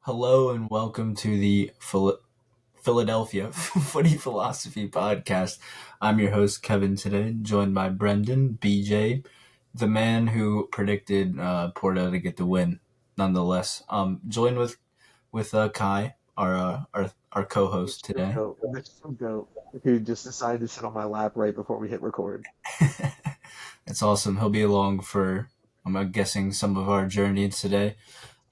Hello and welcome to the Philadelphia Footy Philosophy Podcast. I'm your host, Kevin, today, joined by Brendan, BJ, the man who predicted Porto to get the win, nonetheless. Joined with Kai, our co-host today. Mr. Goat, who just decided to sit on my lap right before we hit record. It's awesome. He'll be along for, I'm guessing, some of our journey today.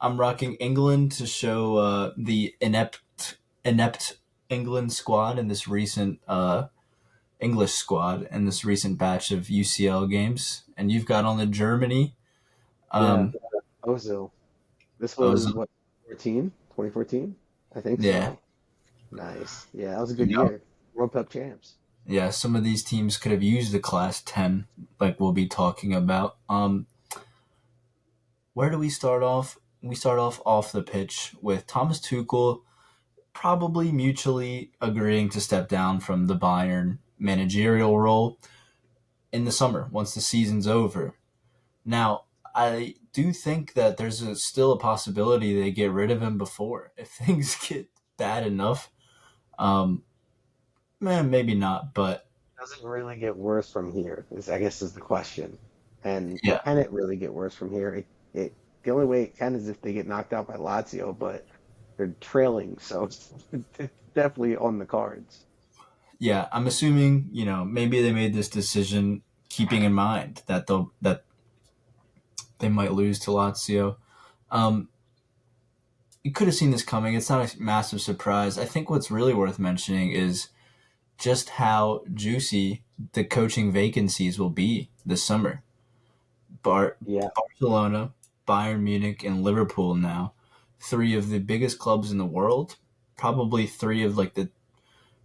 I'm rocking England to show the inept England squad in this recent English squad in this recent batch of UCL games, and you've got on the Germany. Yeah, Um, Ozil. This was Ozil. what, 2014? I think Yeah, so. Nice. Yeah, that was a good yeah, year. World Cup champs. yeah. Some of these teams could have used the class 10, like we'll be talking about. Where do we start off? We start off the pitch with Thomas Tuchel probably mutually agreeing to step down from the Bayern managerial role in the summer once the season's over. Now, I do think that still a possibility they get rid of him before if things get bad enough. Um, maybe not, but Does it really get worse from here? I guess is the question. And yeah, can it really get worse from here? The only way it can is if they get knocked out by Lazio, but they're trailing, so it's definitely on the cards. yeah. I'm assuming maybe they made this decision keeping in mind that they might lose to Lazio. Um, you could have seen this coming. It's not a massive surprise. I think what's really worth mentioning is just how juicy the coaching vacancies will be this summer. Yeah, Barcelona, Bayern Munich, and Liverpool now, three of the biggest clubs in the world, probably three of like the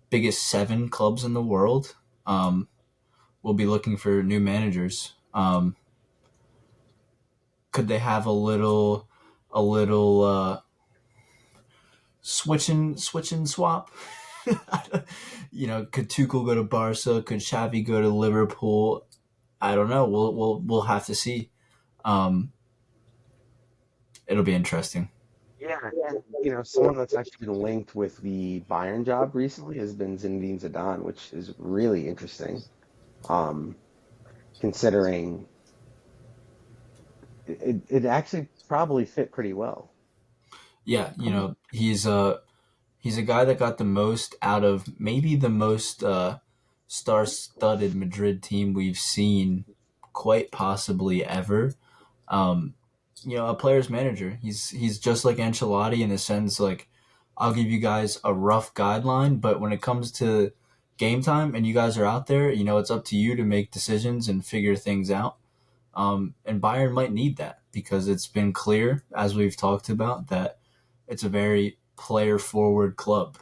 biggest seven clubs in the world, will be looking for new managers. Could they have a little switch and swap? Could Tuchel go to Barca? Could Xavi go to Liverpool? I don't know. We'll have to see. Um, it'll be interesting. yeah, and someone that's actually been linked with the Bayern job recently has been Zinedine Zidane, which is really interesting. Um, Considering it actually probably fit pretty well. Yeah, he's a guy that got the most out of maybe the most star-studded Madrid team we've seen, quite possibly ever. Um, a player's manager. He's just like Ancelotti in the sense like I'll give you guys a rough guideline, but when it comes to game time and you guys are out there, it's up to you to make decisions and figure things out. And Bayern might need that because it's been clear, as we've talked about, that it's a very player forward club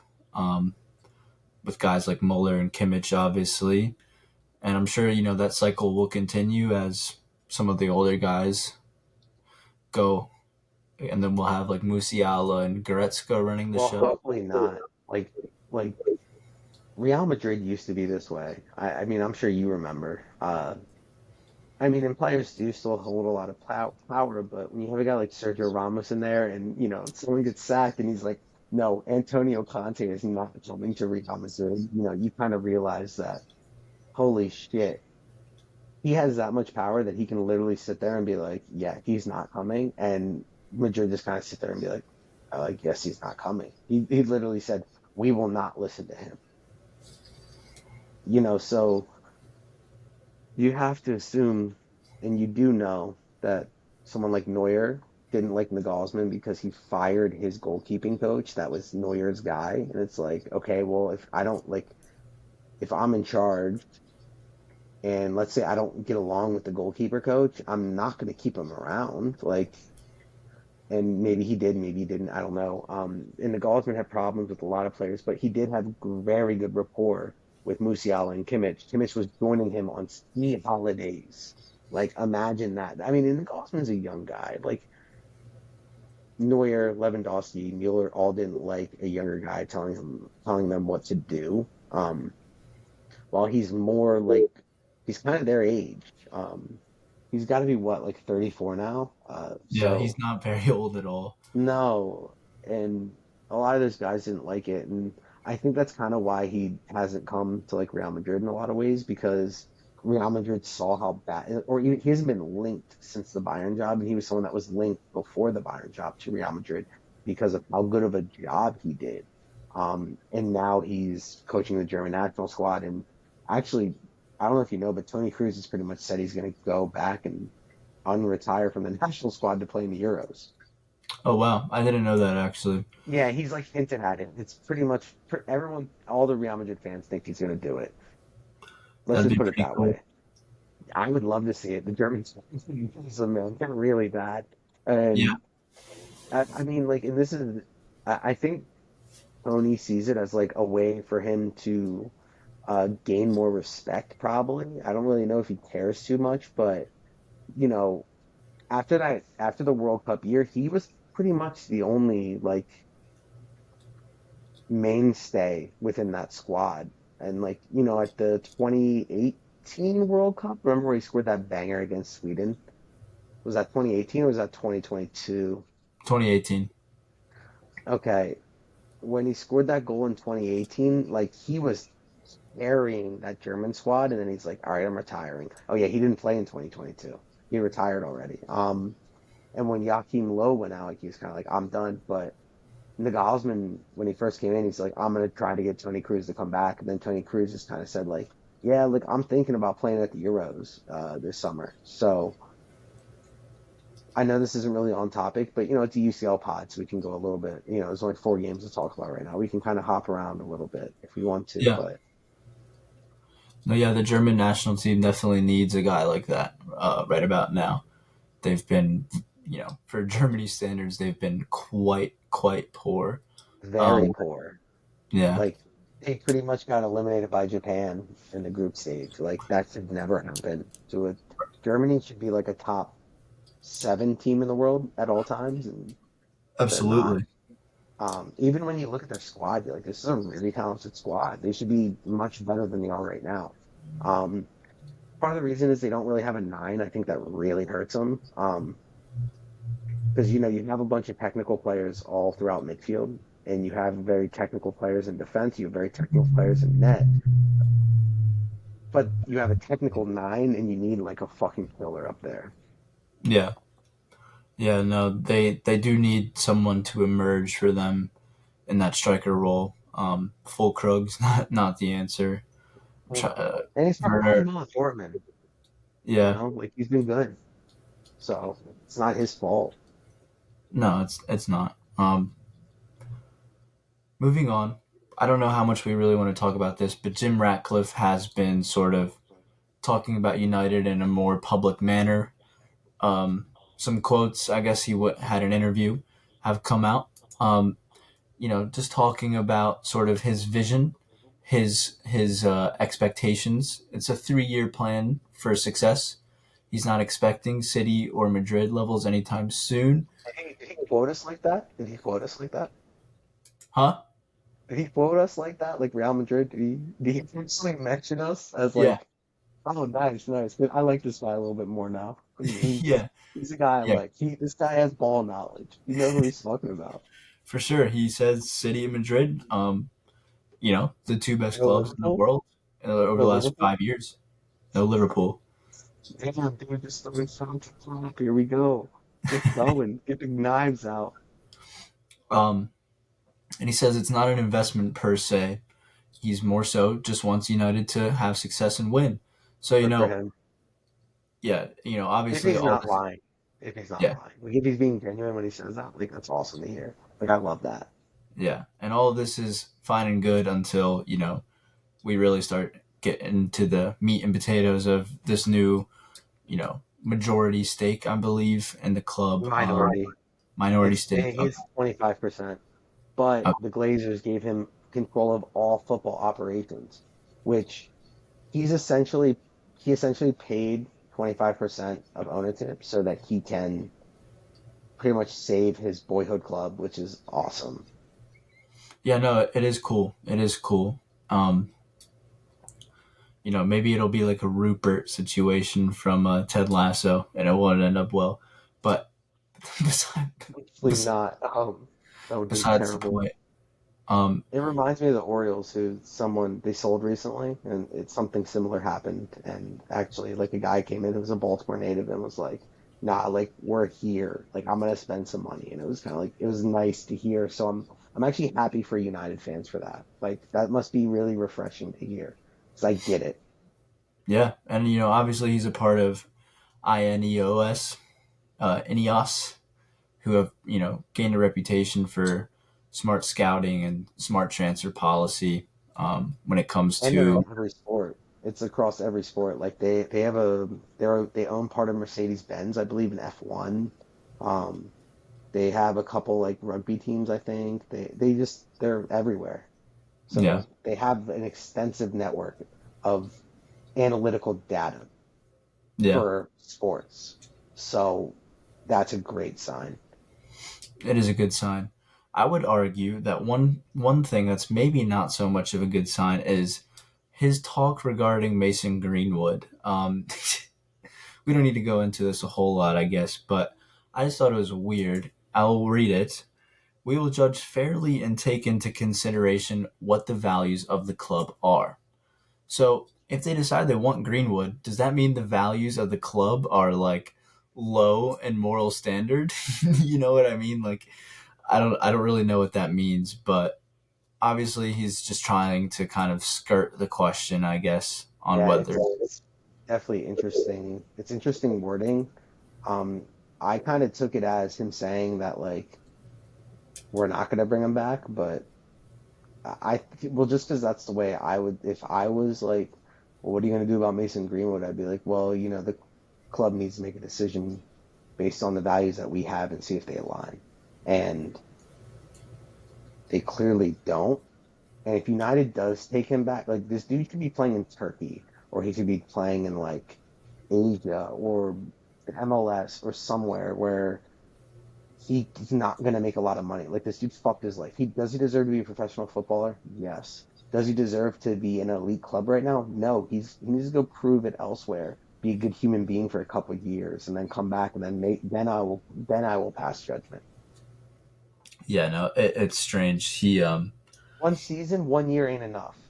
with guys like Muller and Kimmich, obviously. And I'm sure, that cycle will continue as some of the older guys go. And then we'll have like Musiala and Goretzka running the Well, show. hopefully not. Like Real Madrid used to be this way. I mean, I'm sure you remember. I mean, and players do still hold a lot of power, but when you have a guy like Sergio Ramos in there, and someone gets sacked, and he's like, "No, Antonio Conte is not coming to Real Madrid." You kind of realize that. Holy shit, he has that much power that he can literally sit there and be like, "Yeah, he's not coming," and Madrid just kind of sit there and be like, "Yes, he's not coming." He literally said, "We will not listen to him." So you have to assume, and you do know that someone like Neuer didn't like Nagelsmann because he fired his goalkeeping coach. That was Neuer's guy, and it's like, okay, well, if I'm in charge and let's say I don't get along with the goalkeeper coach, I'm not going to keep him around. And maybe he did, maybe he didn't. I don't know. And the Gaussman had problems with a lot of players, but he did have very good rapport with Musiala and Kimmich. Kimmich was joining him on ski holidays. Like, imagine that. I mean, and the Gaussman's a young guy. Like Neuer, Lewandowski, Mueller all didn't like a younger guy telling them what to do. While he's more like he's kind of their age. He's got to be what, like 34 now. Yeah, he's So not very old at all. no. and a lot of those guys didn't like it, and I think that's kind of why he hasn't come to like Real Madrid in a lot of ways because Real Madrid saw how bad, or he hasn't been linked since the Bayern job, and he was someone that was linked before the Bayern job to Real Madrid because of how good of a job he did. And now he's coaching the German national squad, and actually, I don't know if you know, but Tony Cruz has pretty much said he's going to go back and unretire from the national squad to play in the Euros. Oh wow, I didn't know that actually. Yeah, he's like hinted at it. It's pretty much for everyone, all the Real Madrid fans think he's going to do it. Let's That'd just be put it pretty that cool. way. I would love to see it. The Germans, man, they're really bad. And I mean, like, and this is, I think Tony sees it as like a way for him to gain more respect, probably. I don't really know if he cares too much, but, you know, after the World Cup year, he was pretty much the only, like, mainstay within that squad. And like, at the 2018 World Cup, remember where he scored that banger against Sweden? Was that 2018 or was that 2022? 2018. Okay. When he scored that goal in 2018, like he was carrying that German squad, and then he's like, all right, I'm retiring. Oh yeah, he didn't play in 2022. He retired already. And when Joachim Low went out, like, he was kind of like, I'm done. But Nagelsmann, when he first came in, he's like, I'm gonna try to get Tony Cruz to come back. And then Tony Cruz just kind of said like, yeah, like I'm thinking about playing at the Euros this summer. So I know this isn't really on topic, but it's a UCL pod, so we can go a little bit. There's only 4 games to talk about right now. We can kind of hop around a little bit if we want to, Yeah. but No, yeah, the German national team definitely needs a guy like that right about now. They've been, for Germany standards, they've been quite poor. very Um, poor. yeah, Like they pretty much got eliminated by Japan in the group stage. Like that should never happen. So Germany should be like a top 7 team in the world at all times, and they're not. absolutely. Even when you look at their squad, you're like, this is a really talented squad. They should be much better than they are right now. Um, Part of the reason is they don't really have a nine. I think that really hurts them. Because you have a bunch of technical players all throughout midfield, and you have very technical players in defense. You have very technical players in net, but you have a technical nine, and you need like a fucking killer up there. Yeah, yeah. No, they do need someone to emerge for them in that striker role. Full Krug's not the answer. No, and he's performing Werner, well at Dortmund. yeah, Like he's been good, so it's not his fault. no, it's not. Moving on, I don't know how much we really want to talk about this, but Jim Ratcliffe has been sort of talking about United in a more public manner. Some quotes, I guess had an interview, have come out. Just talking about sort of his vision, his expectations. It's a 3-year plan for success. He's not expecting City or Madrid levels anytime soon. Did he quote us like that? Did he quote us like that? Huh? Did he quote us like that? Like Real Madrid? Did he personally mention us as Yeah. like, oh, nice, nice. I like this guy a little bit more now. Yeah. He's a guy I Yeah. like. This guy has ball knowledge. He knows what he's talking about. For sure. He says City and Madrid, the two best No clubs in the Liverpool? world over the No last Liverpool? 5 years. No Liverpool. Damn, dude, just throwing something to top. Here we go. Get going. Get the knives out. Um, and he says it's not an investment per se. He's more so just wants United to have success and win. So, Good for him. yeah, If obviously he's all not this, lying. If he's not yeah, lying. Like if he's being genuine when he says that, like that's awesome to hear. Like I love that. yeah. And all of this is fine and good until, we really start getting into the meat and potatoes of this new, majority stake, I believe, in the club. Minority. Minority stake. Okay. It's 25%. But the Glazers gave him control of all football operations, which he's essentially he essentially paid 25% of ownership so that he can pretty much save his boyhood club, which is awesome. Yeah, no, it is cool. It is cool. Um, maybe it'll be like a Rupert situation from Ted Lasso, and it won't end up well. But besides, Hopefully not. That would be besides the terrible. point. Um, It reminds me of the Orioles, who someone they sold recently, and it's something similar happened. And actually, like a guy came in who was a Baltimore native and was like, "Nah, like we're here. Like I'm gonna spend some money." And it was kind of like it was nice to hear. So I'm actually happy for United fans for that. Like that must be really refreshing to hear, because I get it. yeah, and obviously he's a part of INEOS, INEOS, who have gained a reputation for smart scouting and smart transfer policy when it comes And they're in to every sport. It's across every sport. Like they own part of Mercedes Benz, I believe, in F1. Um, They have a couple like rugby teams, I think. They're everywhere. yeah, So they have an extensive network of analytical data yeah. for sports. So that's a great sign. It is a good sign. I would argue that one thing that's maybe not so much of a good sign is his talk regarding Mason Greenwood. We don't need to go into this a whole lot, I guess, but I just thought it was weird. I'll read it. We will judge fairly and take into consideration what the values of the club are. So, if they decide they want Greenwood, does that mean the values of the club are like low in moral standard? You know what I mean? Like, I don't really know what that means, but obviously he's just trying to kind of skirt the question, I guess, on Yeah, whether. it's definitely interesting. It's interesting wording. I kind of took it as him saying that like we're not going to bring him back, but well, just because that's the way I would, if I was like, well, what are you going to do about Mason Greenwood? I'd be like, well, the club needs to make a decision based on the values that we have and see if they align. And they clearly don't. And if United does take him back, like this dude could be playing in Turkey, or he could be playing in like Asia or MLS or somewhere where he's not going to make a lot of money. Like this dude's fucked his life. He deserve to be a professional footballer? Yes. Does he deserve to be in an elite club right now? No. He needs to go prove it elsewhere. Be a good human being for a couple of years and then come back and then I will pass judgment. Yeah, no, it's strange. One season, 1 year ain't enough.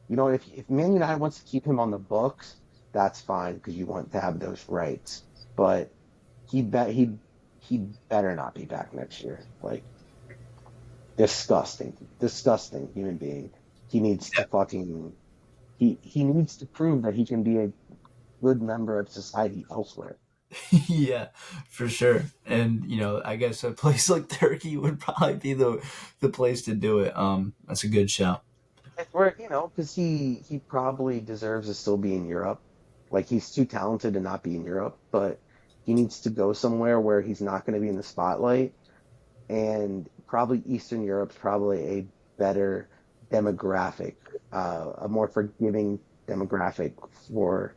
If Man United wants to keep him on the books, that's fine because you want to have those rights. But he better not be back next year. Like disgusting, disgusting human being. He needs to fucking he needs to prove that he can be a good member of society elsewhere. yeah, for sure. And I guess a place like Turkey would probably be the place to do it. That's a good shout. Where, because he probably deserves to still be in Europe. Like he's too talented to not be in Europe, but he needs to go somewhere where he's not going to be in the spotlight. And probably Eastern Europe's probably a better demographic, a more forgiving demographic for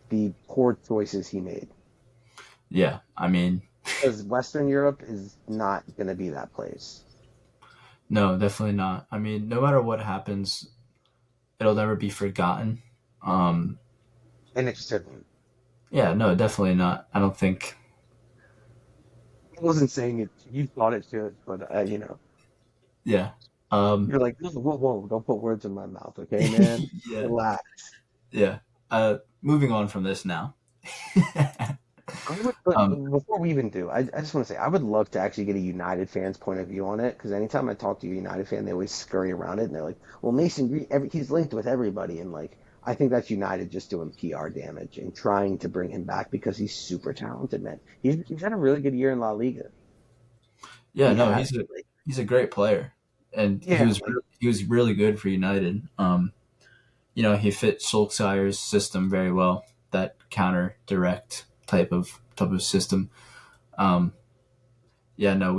the poor choices he made. Yeah, I mean, Because Western Europe is not going to be that place. no, definitely not. I mean, no matter what happens, it'll never be forgotten. Um, And it shouldn't. yeah, no, definitely not. I don't think. I wasn't saying it. You thought it should, but Yeah. Um, you're like, whoa, whoa, whoa, don't put words in my mouth, okay, man? yeah, Relax. yeah. Moving on from this now. But um, before we even do, I just want to say I would love to actually get a United fan's point of view on it because anytime I talk to a United fan, they always scurry around it and they're like, "Well, Mason Green, he's linked with everybody," and like I think that's United just doing PR damage and trying to bring him back because he's super talented, man. He's had a really good year in La Liga. yeah, He no, has, like, he's a great player, and he yeah, was like he was really good for United. He fit Solskjaer's system very well. That counter direct type of system. Um, yeah, no,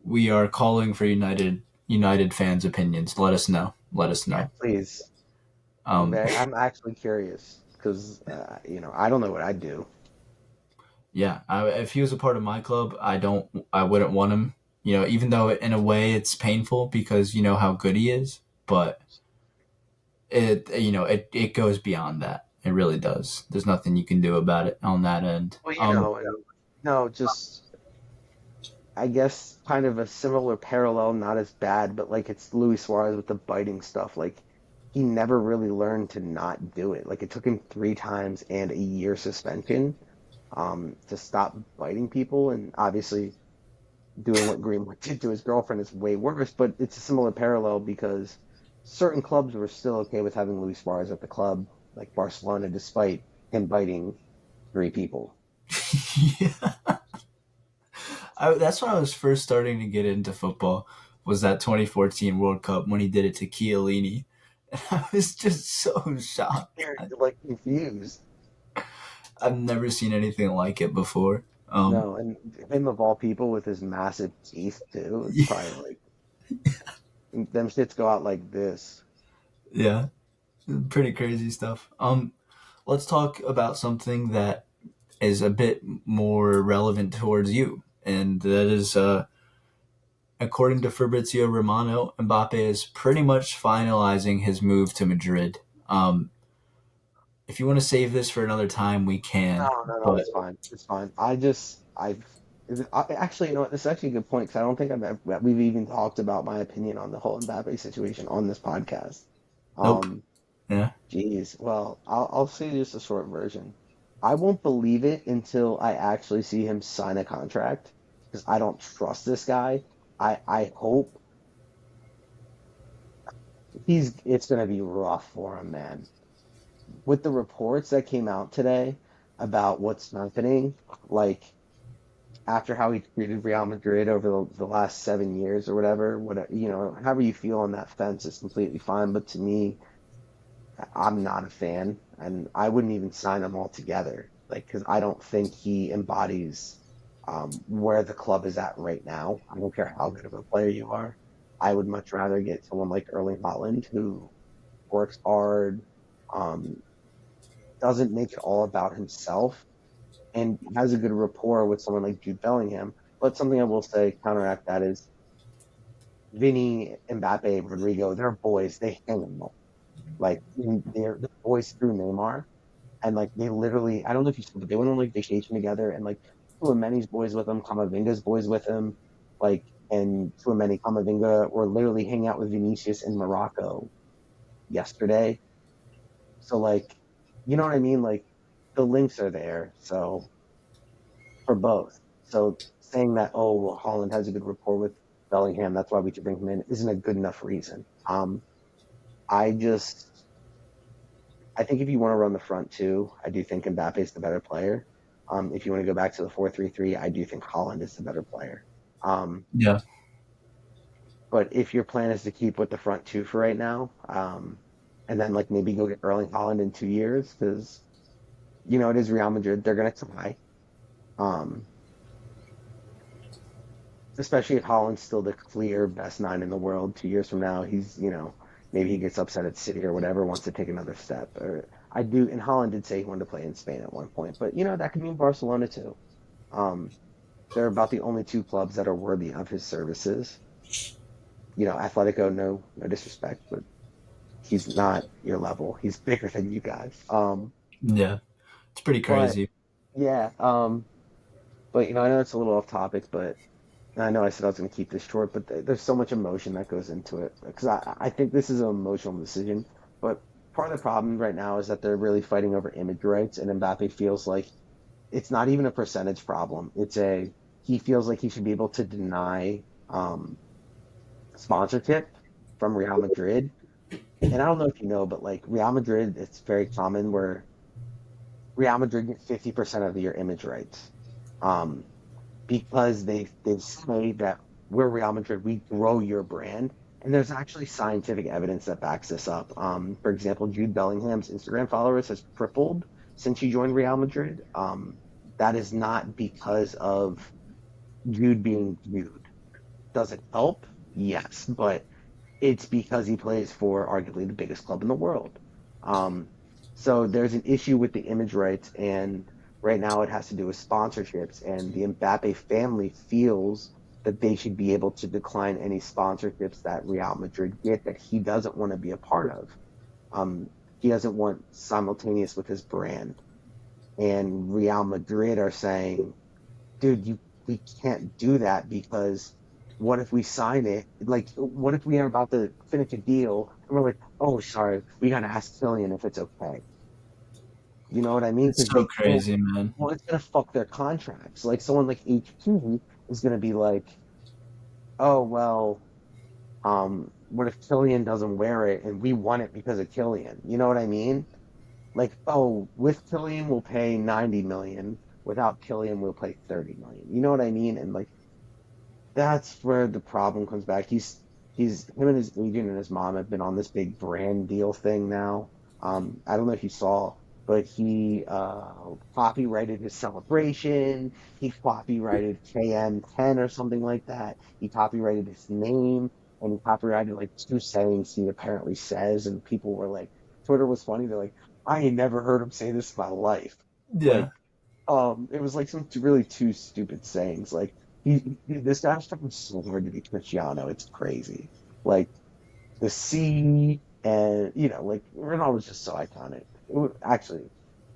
we are calling for United fans' opinions. Let us know. Let us yeah, know. please. Um, I'm actually curious because I don't know what I'd do. yeah, if he was a part of my club, I wouldn't want him. Even though in a way it's painful because you know how good he is, but it goes beyond that. It really does. There's nothing you can do about it on that end. Well, no, just I guess kind of a similar parallel, not as bad, but like it's Luis Suarez with the biting stuff. Like he never really learned to not do it. Like it took him 3 times and a year suspension to stop biting people, and obviously doing what Greenwood did to his girlfriend is way worse. But it's a similar parallel because certain clubs were still okay with having Luis Suarez at the club, like Barcelona, despite him biting 3 people. Yeah. That's when I was first starting to get into football. Was that 2014 World Cup when he did it to Chiellini? And I was just so shocked. They're like confused. I've never seen anything like it before. Um, No, and him of all people with his massive teeth too. It's yeah, probably like them shits go out like this. yeah, pretty crazy stuff. Let's talk about something that is a bit more relevant towards you, and that is, according to Fabrizio Romano, Mbappe is pretty much finalizing his move to Madrid. If you want to save this for another time, we can. No, no, no, But it's fine. It's fine. Actually, you know what? This is actually a good point because I don't think we've even talked about my opinion on the whole Mbappe situation on this podcast. nope. Um, Yeah. Geez. Well, I'll say just a short version. I won't believe it until I actually see him sign a contract because I don't trust this guy. I hope it's gonna be rough for him, man. With the reports that came out today about what's happening, like after how he treated Real Madrid over the last 7 years or whatever, however you feel on that fence is completely fine. But to me, I'm not a fan, and I wouldn't even sign him altogether. Like, because I don't think he embodies where the club is at right now. I don't care how good of a player you are. I would much rather get someone like Erling Haaland who works hard, um, doesn't make it all about himself, and has a good rapport with someone like Jude Bellingham. But something I will say counteract that is Vinny, Mbappe, Rodrigo, they're boys. They hang them all. Like they're boys through Neymar, and like they literally, I don't know if you saw, but they went on like vacation together, and like Tchouaméni's boys with him, Camavinga's boys with him, like and Tchouaméni, Camavinga were literally hanging out with Vinicius in Morocco yesterday. So like, you know what I mean? Like the links are there. So for both. So saying that, oh, well, Holland has a good rapport with Bellingham, that's why we should bring him in, isn't a good enough reason. I just I think if you want to run the front two, I do think Mbappe is the better player. If you want to go back to the 4-3-3, I do think Holland is the better player. Um, Yeah. but if your plan is to keep with the front two for right now, and then like maybe go get Erling Holland in 2 years, because it is Real Madrid, they're gonna try. Um, Especially if Holland's still the clear best nine in the world 2 years from now. Maybe he gets upset at City or whatever, wants to take another step. Or I do, and Holland did say he wanted to play in Spain at one point, but that could mean Barcelona too. Um, they're about the only 2 clubs that are worthy of his services. Atletico, no disrespect, but he's not your level. He's bigger than you guys. Yeah. It's pretty But crazy. yeah, but I know it's a little off topic, but I know I said I was going to keep this short, but there's so much emotion that goes into it because I think this is an emotional decision. But part of the problem right now is that they're really fighting over image rights, and Mbappe feels like it's not even a percentage problem. He feels like he should be able to deny sponsorship from Real Madrid. And I don't know if you know, but like Real Madrid, it's very common where Real Madrid get 50% of your image rights. Um, because they say that we're Real Madrid, we grow your brand, and there's actually scientific evidence that backs this up. For example, Jude Bellingham's Instagram followers has tripled since he joined Real Madrid. That is not because of Jude being Jude. Does it help? Yes, but it's because he plays for arguably the biggest club in the world. Um, so there's an issue with the image rights, and right now it has to do with sponsorships. And the Mbappe family feels that they should be able to decline any sponsorships that Real Madrid get that he doesn't want to be a part of. He doesn't want simultaneous with his brand. And Real Madrid are saying, dude, you we can't do that because what if we sign it? Like, what if we are about to finish a deal and we're like, oh, sorry, we gotta ask Killian if it's okay. You know what I mean? It's Because so they can't. crazy, man. Well, it's gonna fuck their contracts. Like someone like HP is gonna be like, oh well, what if Killian doesn't wear it and we want it because of Killian? You know what I mean? Like, oh, with Killian we'll pay 90 million. Without Killian we'll pay 30 million. You know what I mean? And like that's where the problem comes back. He's him and his agent and his mom have been on this big brand deal thing now. I don't know if you saw, but he copyrighted his celebration. He copyrighted KM10 or something like that. He copyrighted his name and he copyrighted like two sayings he apparently says, and people were like, Twitter was funny. They're like, I ain't never heard him say this in my life. Yeah, Like it was like some really two stupid sayings. Like this guy's trying so hard to be Cristiano. It's crazy. Like the C and like Ronaldo's just so iconic. Actually,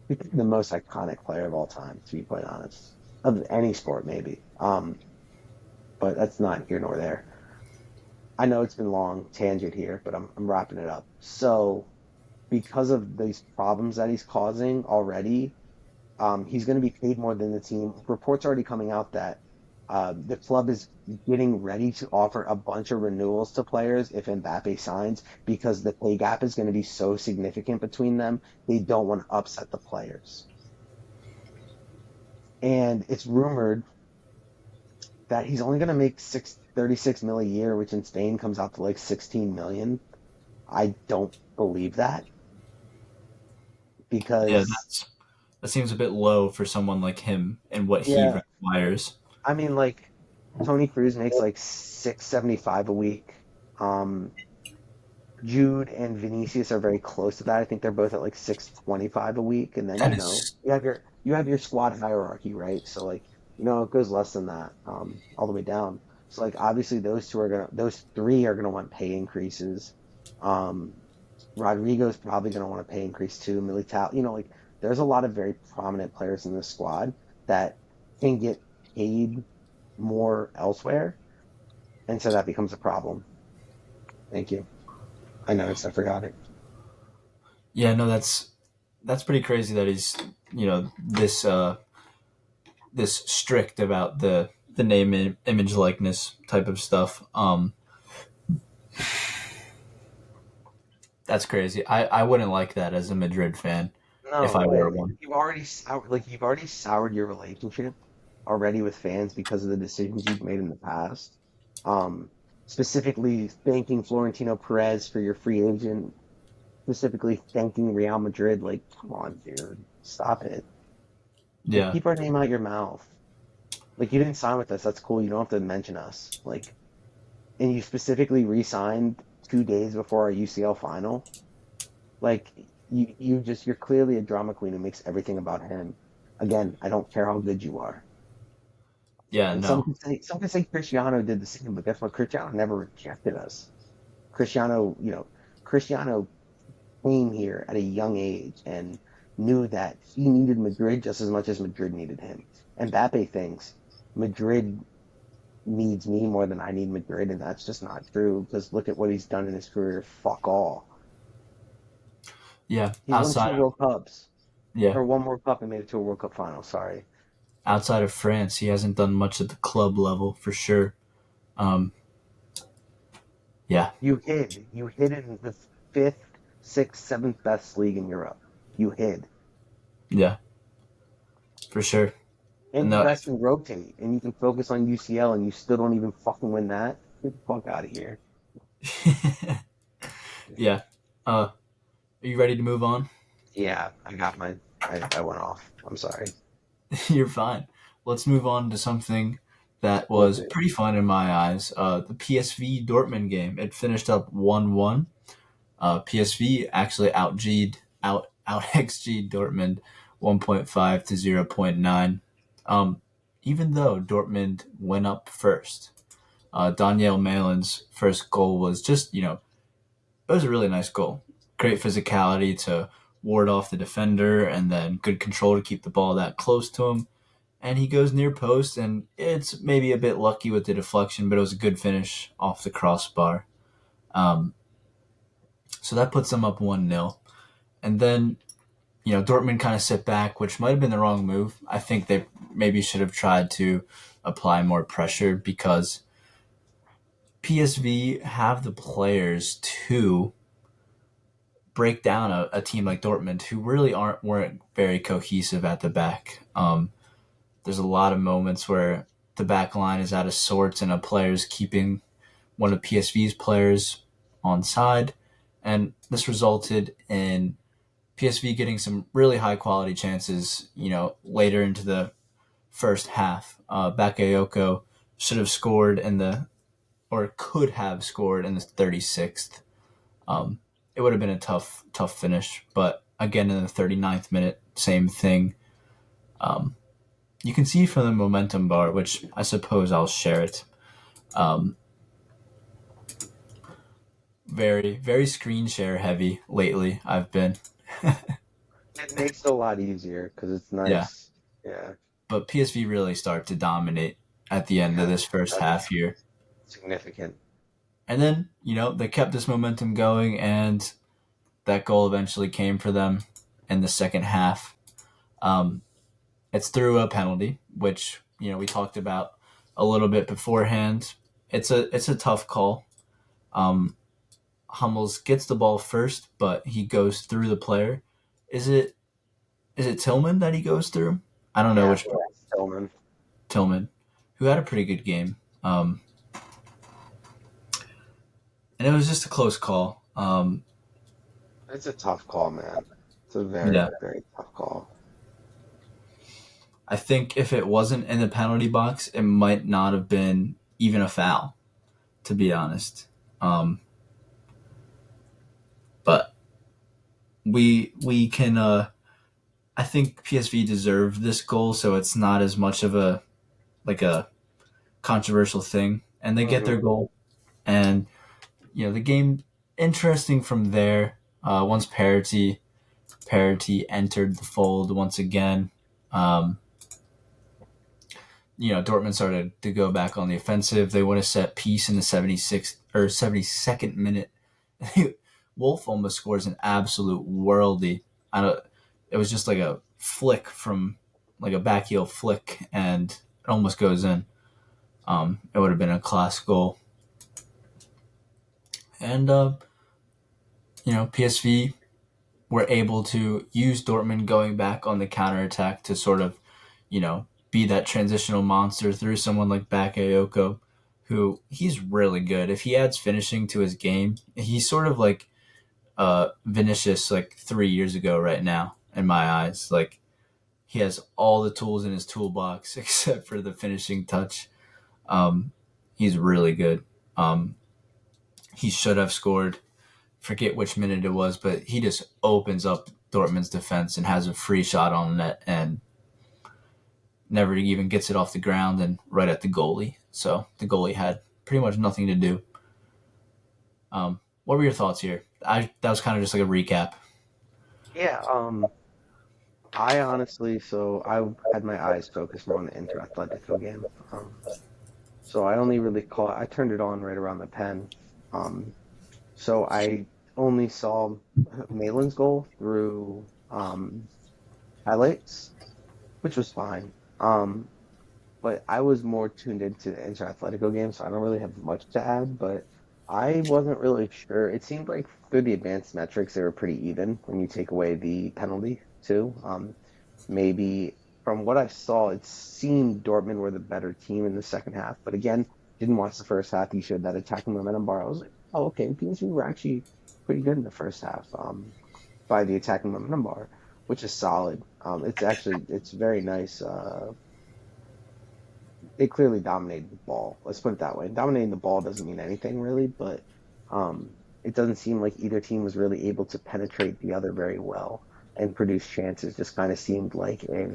he's the most iconic player of all time, to be quite honest, of any sport maybe. But that's not here nor there. I know it's been long tangent here, but I'm wrapping it up. So because of these problems that he's causing already, he's going to be paid more than the team. Reports already coming out that the club is getting ready to offer a bunch of renewals to players if Mbappe signs because the pay gap is going to be so significant between them. They don't want to upset the players. And it's rumored that he's only going to make 36 mil a year, which in Spain comes out to like 16 million. I don't believe that yeah, because, that seems a bit low for someone like him and what he yeah, requires. I mean, like Tony Cruz makes like 675 a week. Um, Jude and Vinicius are very close to that. I think they're both at like 625 a week, and then That is, you have your squad hierarchy, right? So like it goes less than that, all the way down. So like obviously those three are gonna want pay increases. Um, Rodrigo's probably gonna want a pay increase too. Militao, like there's a lot of very prominent players in this squad that can get paid more elsewhere, and so that becomes a problem. Thank you. I noticed I forgot it. yeah, no, that's pretty crazy that he's this strict about the name, image, likeness type of stuff. That's crazy. I wouldn't like that as a Madrid fan if No I were way. one. You've already soured your relationship already with fans because of the decisions you've made in the past. Um, Specifically thanking Florentino Perez for your free agent, specifically thanking Real Madrid. Like, come on, dude, stop it. Like, Yeah, keep our name out your mouth. Like, you didn't sign with us. That's cool. You don't have to mention us. Like, and you specifically re-signed 2 days before our UCL final. Like you're clearly a drama queen who makes everything about him. Again, I don't care how good you are. yeah, And no, some can say Cristiano did the same, but guess what? Cristiano never rejected us. Cristiano, Cristiano came here at a young age and knew that he needed Madrid just as much as Madrid needed him. And Mbappe thinks Madrid needs me more than I need Madrid, and that's just not true because look at what he's done in his career. Fuck all. yeah. He's won two World Cups. Yeah, Or one World Cup and made it to a World Cup final. Sorry, outside of France, he hasn't done much at the club level for sure. Um, yeah, you hid in the fifth, sixth, seventh best league in Europe. You hid, yeah, for sure. and And you guys can rotate, and you can focus on UCL, and you still don't even fucking win that. Get the fuck out of here. yeah. Are you ready to move on? Yeah, I got my. I went off. I'm sorry. You're fine. Let's move on to something that What's was it? pretty fun in my eyes. The PSV Dortmund game. It finished up 1-1. PSV actually out XG Dortmund 1.5 to 0.9. Um, Even though Dortmund went up first, Daniel Malin's first goal was just it was a really nice goal. Great physicality to ward off the defender, and then good control to keep the ball that close to him. and he goes near post, and it's maybe a bit lucky with the deflection, but it was a good finish off the crossbar. Um, so that puts them up 1-0. And then, Dortmund kind of sit back, which might have been the wrong move. I think they maybe should have tried to apply more pressure because PSV have the players to break down a team like Dortmund, who really weren't very cohesive at the back. There's a lot of moments where the back line is out of sorts and a player's keeping one of PSV's players on side, and this resulted in PSV getting some really high quality chances. Later into the first half, Bakayoko should have scored in the or could have scored in the 36th. Um, it would have been a tough finish, but again in the 39th minute, same thing. Um, you can see from the momentum bar, which I suppose I'll share it. Um, very very screen share heavy lately. I've been It makes it a lot easier because it's yeah, nice. Yeah, but PSV really start to dominate at the end of yeah, this first half that's here. significant. And then, they kept this momentum going, and that goal eventually came for them in the second half. Um, it's through a penalty, which, we talked about a little bit beforehand. It's a tough call. Um, Hummels gets the ball first, but he goes through the player. Is it Tillman that he goes through? I don't know Yeah, which yeah, Stillman. Tillman, who had a pretty good game. And it was just a close call. It's a tough call, man. It's a Yeah, very, very tough call. I think if it wasn't in the penalty box, it might not have been even a foul, to be honest. Um, but we can. I think PSV deserved this goal, so it's not as much of a controversial thing, and they get their Hmm. goal, and the game interesting from there. Once parity entered the fold once again. Um, Dortmund started to go back on the offensive. They won a set piece in the 76th or 72nd minute. Wolf almost scores an absolute worldie. I don't. It was just like a flick from like a backheel flick, and it almost goes in. It would have been a class goal. And PSV were able to use Dortmund going back on the counterattack to sort of, be that transitional monster through someone like Bakayoko, who he's really good. If he adds finishing to his game, he's sort of like Vinicius like 3 years ago right now, in my eyes. Like he has all the tools in his toolbox except for the finishing touch. Um, he's really good. Um, he should have scored. Forget which minute it was, but he just opens up Dortmund's defense and has a free shot on net and never even gets it off the ground and right at the goalie. So the goalie had pretty much nothing to do. What were your thoughts here? That was kind of just like a recap. Yeah, I honestly, so I had my eyes focused more on the Inter Atletico game. So I only really caught, I turned it on right around the pen. Um, so I only saw Malin's goal through highlights, which was fine. But I was more tuned into the Inter Atletico game, so I don't really have much to add. But I wasn't really sure. It seemed like through the advanced metrics, they were pretty even when you take away the penalty too. Maybe from what I saw, it seemed Dortmund were the better team in the second half. But again, didn't watch the first half. You showed that attacking momentum bar. I was like, oh, okay, PSV were actually pretty good in the first half by the attacking momentum bar, which is solid. It's very nice. They clearly dominated the ball. Let's put it that way. Dominating the ball doesn't mean anything really, but it doesn't seem like either team was really able to penetrate the other very well and produce chances. Just kind of seemed like a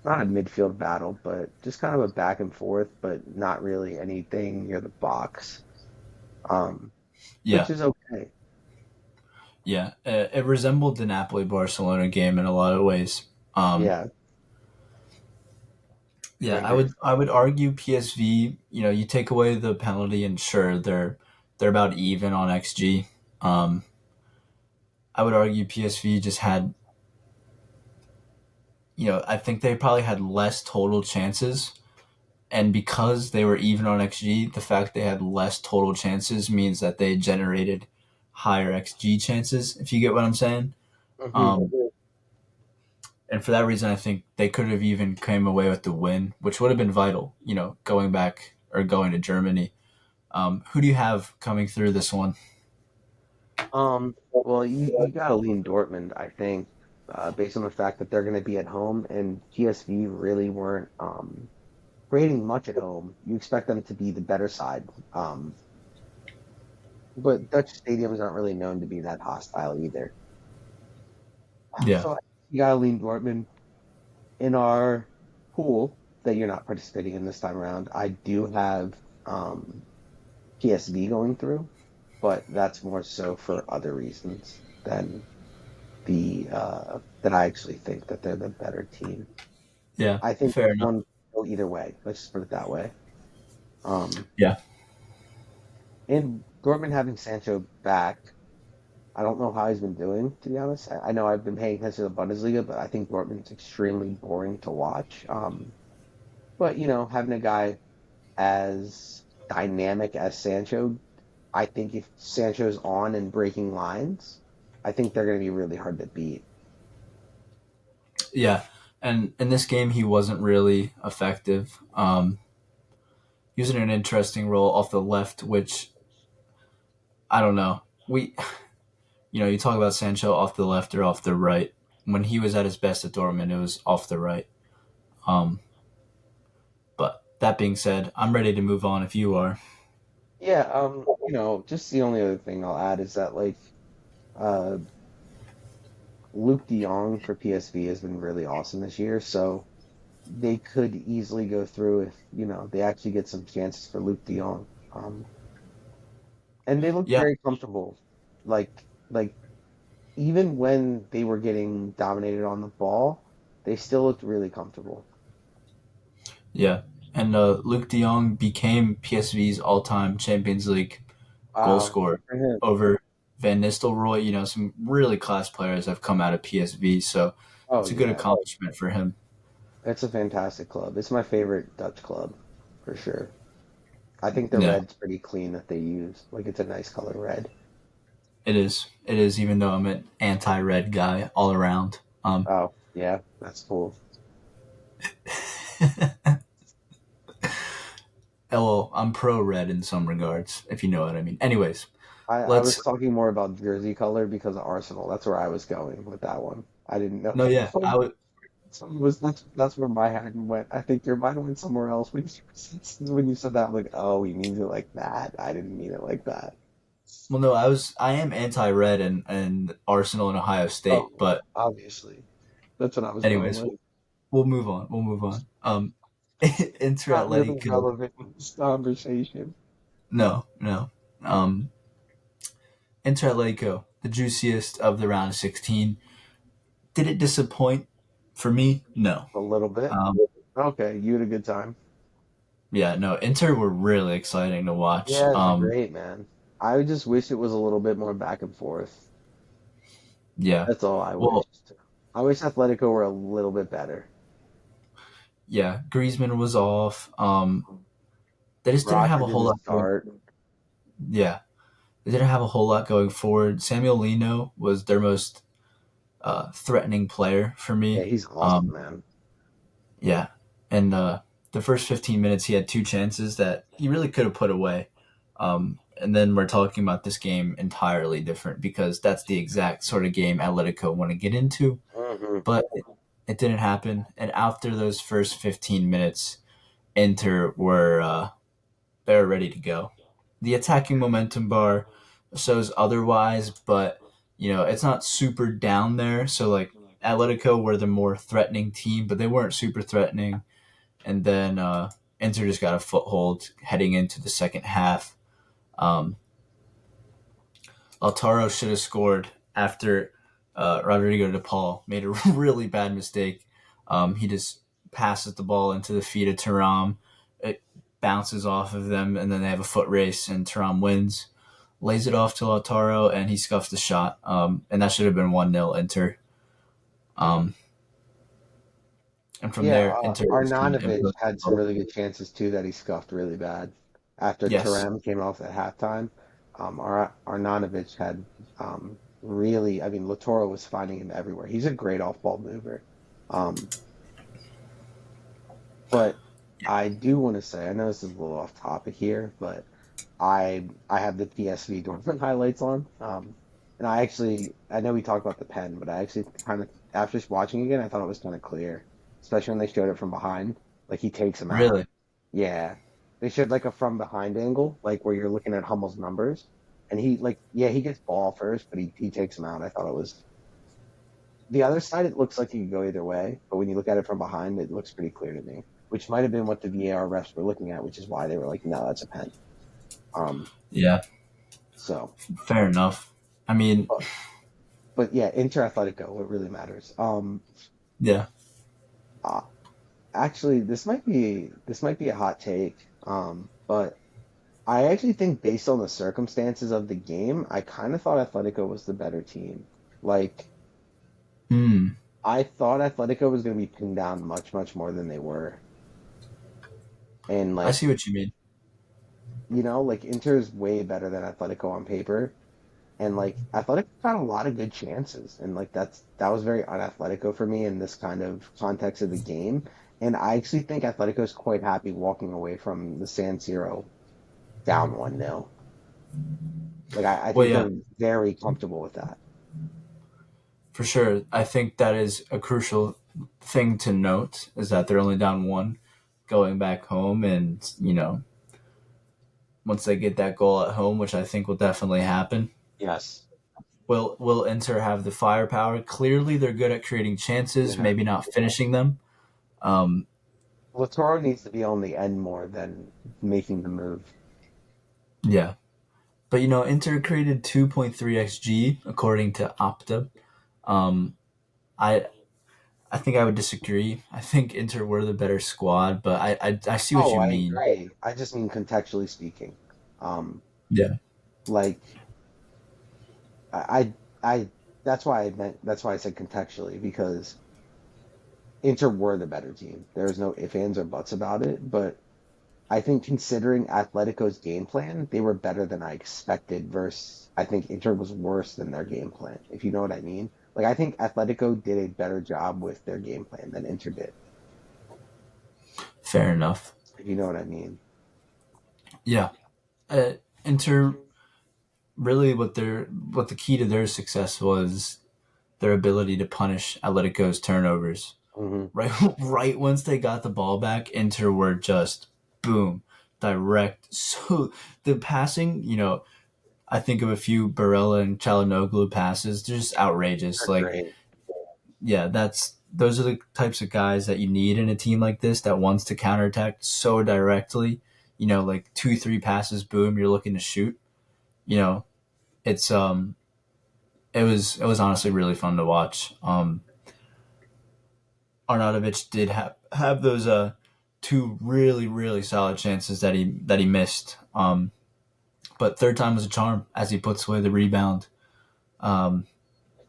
not a midfield battle, but just kind of a back and forth, but not really anything near the box, um, which Yeah, is okay. yeah. It resembled the Napoli Barcelona game in a lot of ways. Um, Yeah, Yeah, What are your I would argue PSV. You know, you take away the penalty, and sure, they're about even on XG. Um, I would argue PSV just had, I think they probably had less total chances, and because they were even on XG, the fact they had less total chances means that they generated higher XG chances. If you get what I'm saying. thoughts? Um, and for that reason, I think they could have even came away with the win, which would have been vital. Going back or going to Germany. Who do you have coming through this one? Well, you gotta lean Dortmund, I think, based on the fact that they're gonna be at home and PSV really weren't creating much at home. You expect them to be the better side. But Dutch stadiums aren't really known to be that hostile either. Yeah, So you gotta lean Dortmund. In our pool that you're not participating in this time around, I do have PSV going through, but that's more so for other reasons than the that I actually think that they're the better team. yeah, I think fair this enough. one will go either way. Let's just put it that way. Um, Yeah, and Dortmund having Sancho back, I don't know how he's been doing, to be honest. I know I've been paying attention to the Bundesliga, but I think Dortmund's extremely boring to watch. But having a guy as dynamic as Sancho, I think if Sancho's on and breaking lines, I think they're going to be really hard to beat. yeah. And in this game, he wasn't really effective. He was in an interesting role off the left, which I don't know. You talk about Sancho off the left or off the right. When he was at his best at Dortmund, it was off the right. Um, but that being said, I'm ready to move on if you are. Yeah, just the only other thing I'll add is that uh Luke De Jong for PSV has been really awesome this year, so they could easily go through if, they actually get some chances for Luke De Jong. And they looked Yeah, very comfortable. Like even when they were getting dominated on the ball, they still looked really comfortable. yeah. And Luke De Jong became PSV's all-time Champions League goal Wow, good scorer for him. over Van Nistelrooy. Some really class players have come out of PSV, so Oh it's a good yeah, accomplishment for him. it's a fantastic club. It's my favorite Dutch club for sure. I think the Yeah, red's pretty clean that they use. Like it's a nice color red. it is. It is. Even though I'm an anti-red guy all around. Oh yeah, that's cool. Well, I'm pro-red in some regards, if you know what I mean. Anyways, I let's. was talking more about jersey color because of Arsenal. That's where I was going with that one. I didn't know. No, yeah, I would. That's where my head went. I think your mind went somewhere else when you said that. I'm like, oh, he means it like that. I didn't mean it like that. Well, no, I am anti-red and Arsenal and Ohio State, Oh, but obviously. That's what I was going anyways, with. we'll move on. We'll move on. Inter Not really Atletico. relevant in this conversation. No, no. Um, Inter Atletico, the juiciest of the round of 16. Did it disappoint? For me, no. A little bit. Um, Okay, you had a good time. yeah, no. Inter were really exciting to watch. Yeah, it's great, man. I just wish it was a little bit more back and forth. Yeah. That's all I wish. Well, I wish Atletico were a little bit better. yeah. Griezmann was off. They just didn't have Rodri a whole didn't lot going. start. Yeah, they didn't have a whole lot going forward. Samuel Lino was their most threatening player for Yeah, me. he's awesome, Um, man. yeah, and the first 15 minutes he had two chances that he really could have put away. And then we're talking about this game entirely different because that's the exact sort of game Atletico want to get into, Hmm. but it didn't happen. And after those first 15 minutes, Inter were they were ready to go. The attacking momentum bar shows otherwise, but it's not super down there. So like Atletico were the more threatening team, but they weren't super threatening. And then Inter just got a foothold heading into the second half. Um, Lautaro should have scored after Rodrigo de Paul made a really bad mistake. He just passes the ball into the feet of Thuram. It bounces off of them, and then they have a foot race, and Thuram wins. Lays it off to Lautaro, and he scuffs the shot. And that should have been 1-0 Inter. Um, and from Yeah, there, Inter was kind of Arnautovic imposed. had some really good chances too that he scuffed really bad. After Yes, Thuram came off at halftime, Arnautovic had really, I mean, Lautaro was finding him everywhere. He's a great off-ball mover. Um, but I do want to say, I know this is a little off topic here, but I have the PSV Dortmund highlights on. And I know we talked about the pen, but I actually kind of after just watching again, I thought it was kind of clear, especially when they showed it from behind. Like he takes him out. really. Yeah, they showed like a from behind angle, like where you're looking at Hummel's numbers, and he like yeah he gets ball first, but he takes him out. I thought it was the other side. It looks like he could go either way, but when you look at it from behind, it looks pretty clear to me, which might have been what the VAR refs were looking at, which is why they were like, no, that's a pen. Um, Yeah, so. fair enough. I mean, But, but yeah, Inter Atletico, what really matters. yeah, Uh, actually, this might be a hot take. But I actually think based on the circumstances of the game, I kind of thought Atletico was the better team. Like mm, I thought Atletico was going to be pinned down much, much more than they were. And I like, see what you mean. like Inter is way better than Atletico on paper. And like Atletico had a lot of good chances, and like that was very un-Atletico for me in this kind of context of the game. And I actually think Atletico is quite happy walking away from the San Siro down 1-0. Like I Well, think yeah, they're very comfortable with that. for sure. I think that is a crucial thing to note is that they're only down one going back home, and once they get that goal at home, which I think will definitely happen, Yes. will Inter have the firepower? Clearly, they're good at creating chances, Yeah. maybe not finishing them. Um, Lautaro needs to be on the end more than making the move. yeah, but Inter created 2.3 xG according to Opta. Um, I I think I would disagree. I think Inter were the better squad, but I see what Oh, you I mean. agree. I just mean contextually speaking. Um, Yeah, like I that's why I said contextually because Inter were the better team. There's no ifs, ands, or buts about it. But I think considering Atletico's game plan, they were better than I expected. Versus, I think Inter was worse than their game plan. If you know what I mean. Like I think Atletico did a better job with their game plan than Inter did. fair enough. If you know what I mean. Yeah, uh, Inter really what the key to their success was their ability to punish Atletico's turnovers. Hmm. Right, right. Once they got the ball back, Inter were just boom, direct. So the passing, I think of a few Barella and Chalanoglu passes. They're just outrageous. They're Like, great. yeah, those are the types of guys that you need in a team like this that wants to counterattack so directly. Like 2, 3 passes, boom, you're looking to shoot. You know, it's it was honestly really fun to watch. Arnautovic did have those two really really solid chances that he missed. But third time was a charm as he puts away the rebound. Um,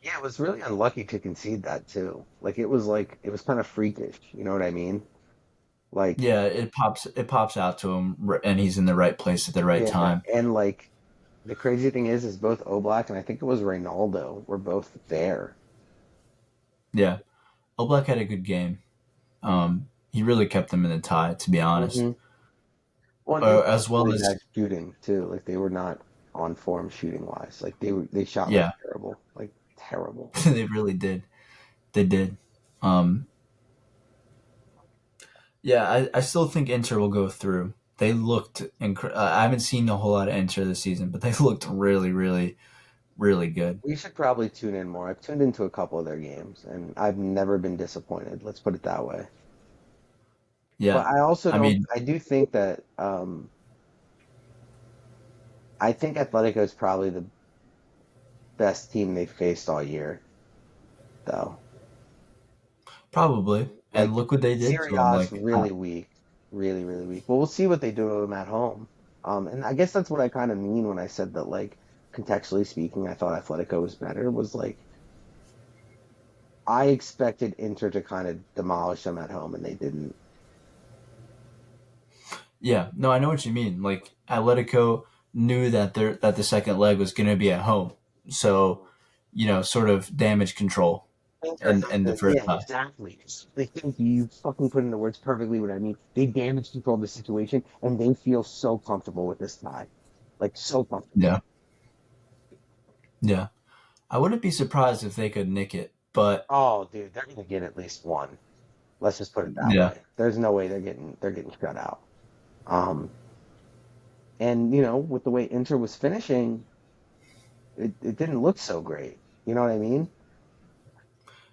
Yeah, it was really unlucky to concede that too. Like it was kind of freakish. You know what I mean? Like yeah, it pops out to him, and he's in the right place at the right yeah, time. and like the crazy thing is both Oblak and I think it was Reynaldo were both there. Yeah, Oblak had a good game. He really kept them in the tie, to be honest. Hmm. Well, and they were both As well really as bad shooting too. Like they were not on form shooting wise. Like they shot like yeah, terrible, like terrible. they really did. They did. Um, yeah, I still think Inter will go through. They looked I haven't seen a whole lot of Inter this season, but they looked really, really, really good. We should probably tune in more. I've tuned into a couple of their games and I've never been disappointed. Let's put it that way. But Yeah, I also I don't. mean, I do think that I think Atletico is probably the best team they've faced all year, though. probably. and Like look what they did Serie to him. A's Like, really weak, really, really weak. But we'll see what they do to them at home. And I guess that's what I kind of mean when I said that, like, contextually speaking, I thought Atletico was better. Was like I expected Inter to kind of demolish them at home, and they didn't. yeah, no, I know what you mean. Like Atletico knew that the second leg was going to be at home, so sort of damage control Inter in had the to, first yeah, half. exactly. They think you fucking put into words perfectly what I mean. They damage control the situation, and they feel so comfortable with this tie, like so comfortable. Yeah, yeah. I wouldn't be surprised if they could nick it, but Oh, dude, they're gonna get at least one. Let's just put it that yeah, way. There's no way they're getting shut out. Um, and with the way Inter was finishing, it didn't look so great. You know what I mean?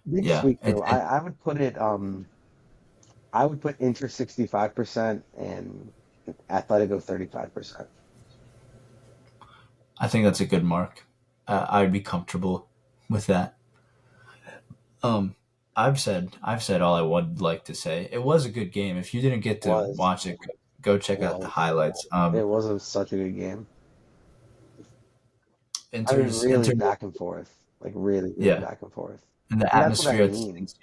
Next yeah. week though, I would put Inter 65% and Atletico 35%. I think that's a good mark. I'd be comfortable with that. Um, I've said all I would like to say. It was a good game. If you didn't get to Was watch it, go check out the was highlights. it was such a good game. I mean, Inter's really Inter, back and forth, like really, really yeah, back and forth. and the And that's what I atmosphere at the mean. Saints.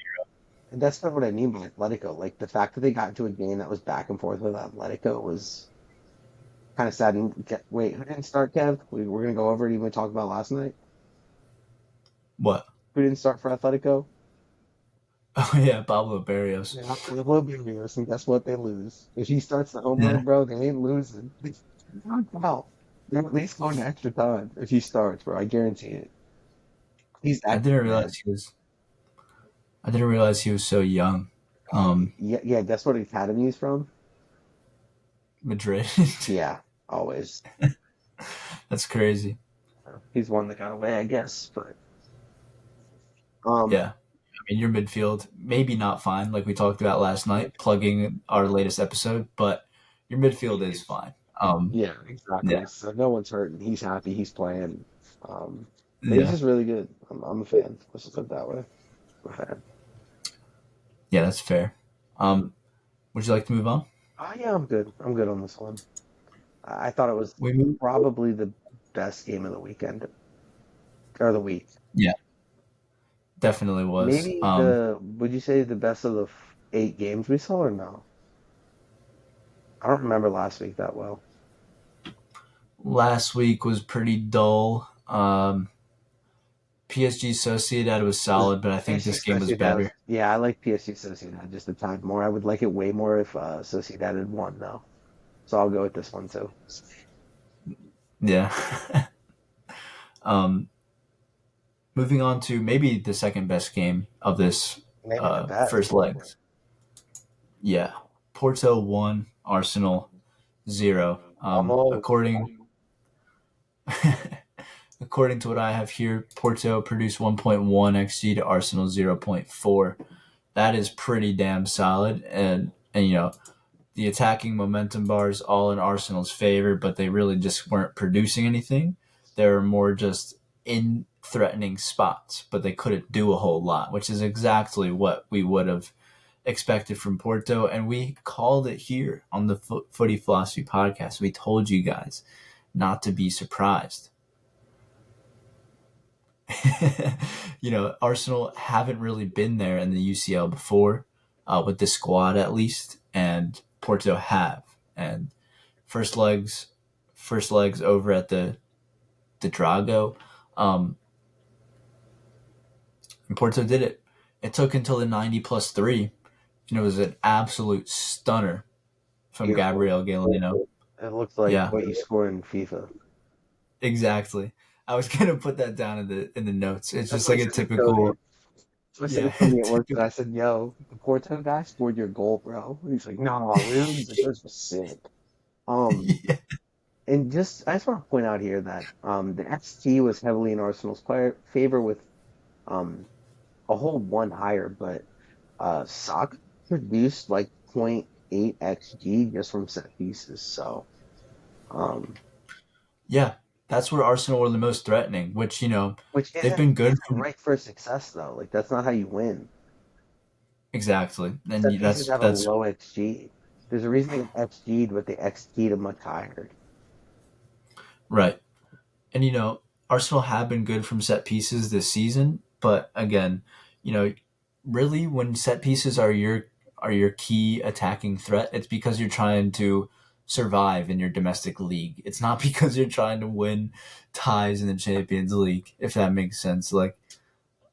And that's not what I mean by Atletico. Like the fact that they got into a game that was back and forth with Atletico was kind of sad. And wait, who didn't start, Kev? We're gonna go over it. Even talk about last night. What? Who didn't start for Atletico? Oh yeah, Pablo Barrios. Yeah, Pablo Bilbao, and guess what? They lose. If he starts the home Yeah, leg, bro, they ain't losing. Wow. They're at least going to extra time if he starts, bro. I guarantee it. He's I that didn't good, realize man. he was. I didn't realize he was so young. Yeah, yeah. Guess what academy he's from? Madrid. Yeah, always. That's crazy. He's one that got away, I guess. But um, Yeah. I mean, your midfield, maybe not fine, like we talked about last night, plugging our latest episode, but your midfield is fine. yeah, Yeah, exactly. So no one's hurting. He's happy. He's playing. But he's yeah, just really good. I'm a fan. Let's just put it that way. I'm a fan. yeah. That's fair. Um, would you like to move on? Yeah, I'm good. I'm good on this one. I thought it was We move. probably the best game of the weekend or the week. Yeah, definitely was. Maybe would you say the best of the 8 games we saw or no? I don't remember last week that well. Last week was pretty dull. PSG Sociedad was solid, but I think PSG this game was Sociedad better. was, yeah, I like PSG Sociedad just a tad more. I would like it way more if Sociedad had won though. So I'll go with this one too. Yeah. um, moving on to maybe the second best game of this Maybe the first best. legs. Yeah, Porto 1, Arsenal 0. Almost. According to what I have here, Porto produced 1.1 xG to Arsenal 0.4. That is pretty damn solid, and the attacking momentum bars all in Arsenal's favor, but they really just weren't producing anything. They were more just in threatening spots, but they couldn't do a whole lot, which is exactly what we would have expected from Porto. And we called it here on the Footy Philosophy podcast. We told you guys not to be surprised. Arsenal haven't really been there in the UCL before, with the squad at least, and Porto have. And first legs, first legs over at the Drago, um, and Porto did it. It took until the 90 plus three, and it was an absolute stunner from Beautiful. Gabriel Galeno. It looks like Yeah, what you score in FIFA. exactly. I was gonna put that down in the notes. It's That's just what I like a said to Cody. typical, So I said yeah, to Cody at work, and I said, "Yo, the Porto guy scored your goal, bro." He's like, "No, really?" He's like, "This was sick." Um, yeah, and I just want to point out here that the XT was heavily in Arsenal's favor with um a whole one higher, but Saka produced like 0.8 XG just from set pieces. So um, yeah. That's where Arsenal were the most threatening. Which which they've isn't been good isn't from right for success though. Like that's not how you win. exactly. And Set pieces have a that's low XG. There's a reason they get XG'd, but they XG'd a much higher. right. And Arsenal have been good from set pieces this season, but again, you know, really when set pieces are your key attacking threat, it's because you're trying to survive in your domestic league. It's not because you're trying to win ties in the Champions League, if that makes sense. Like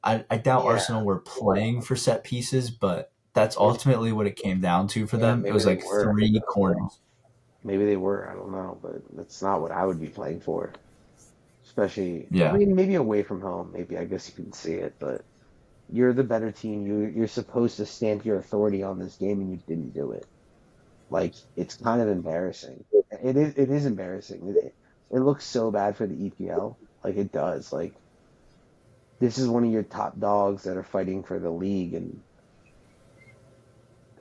I doubt Yeah, Arsenal were playing for set pieces, but that's maybe, ultimately what it came down to for yeah, them. It maybe was they like were. three corners. Maybe they were. I don't know, but that's not what I would be playing for. Especially, I Yeah. mean, maybe away from home. Maybe I guess you can see it, but you're the better team. You're supposed to stamp your authority on this game, and you didn't do it. Like it's kind of embarrassing. It is embarrassing. It looks so bad for the EPL. Like it does. Like this is one of your top dogs that are fighting for the league, and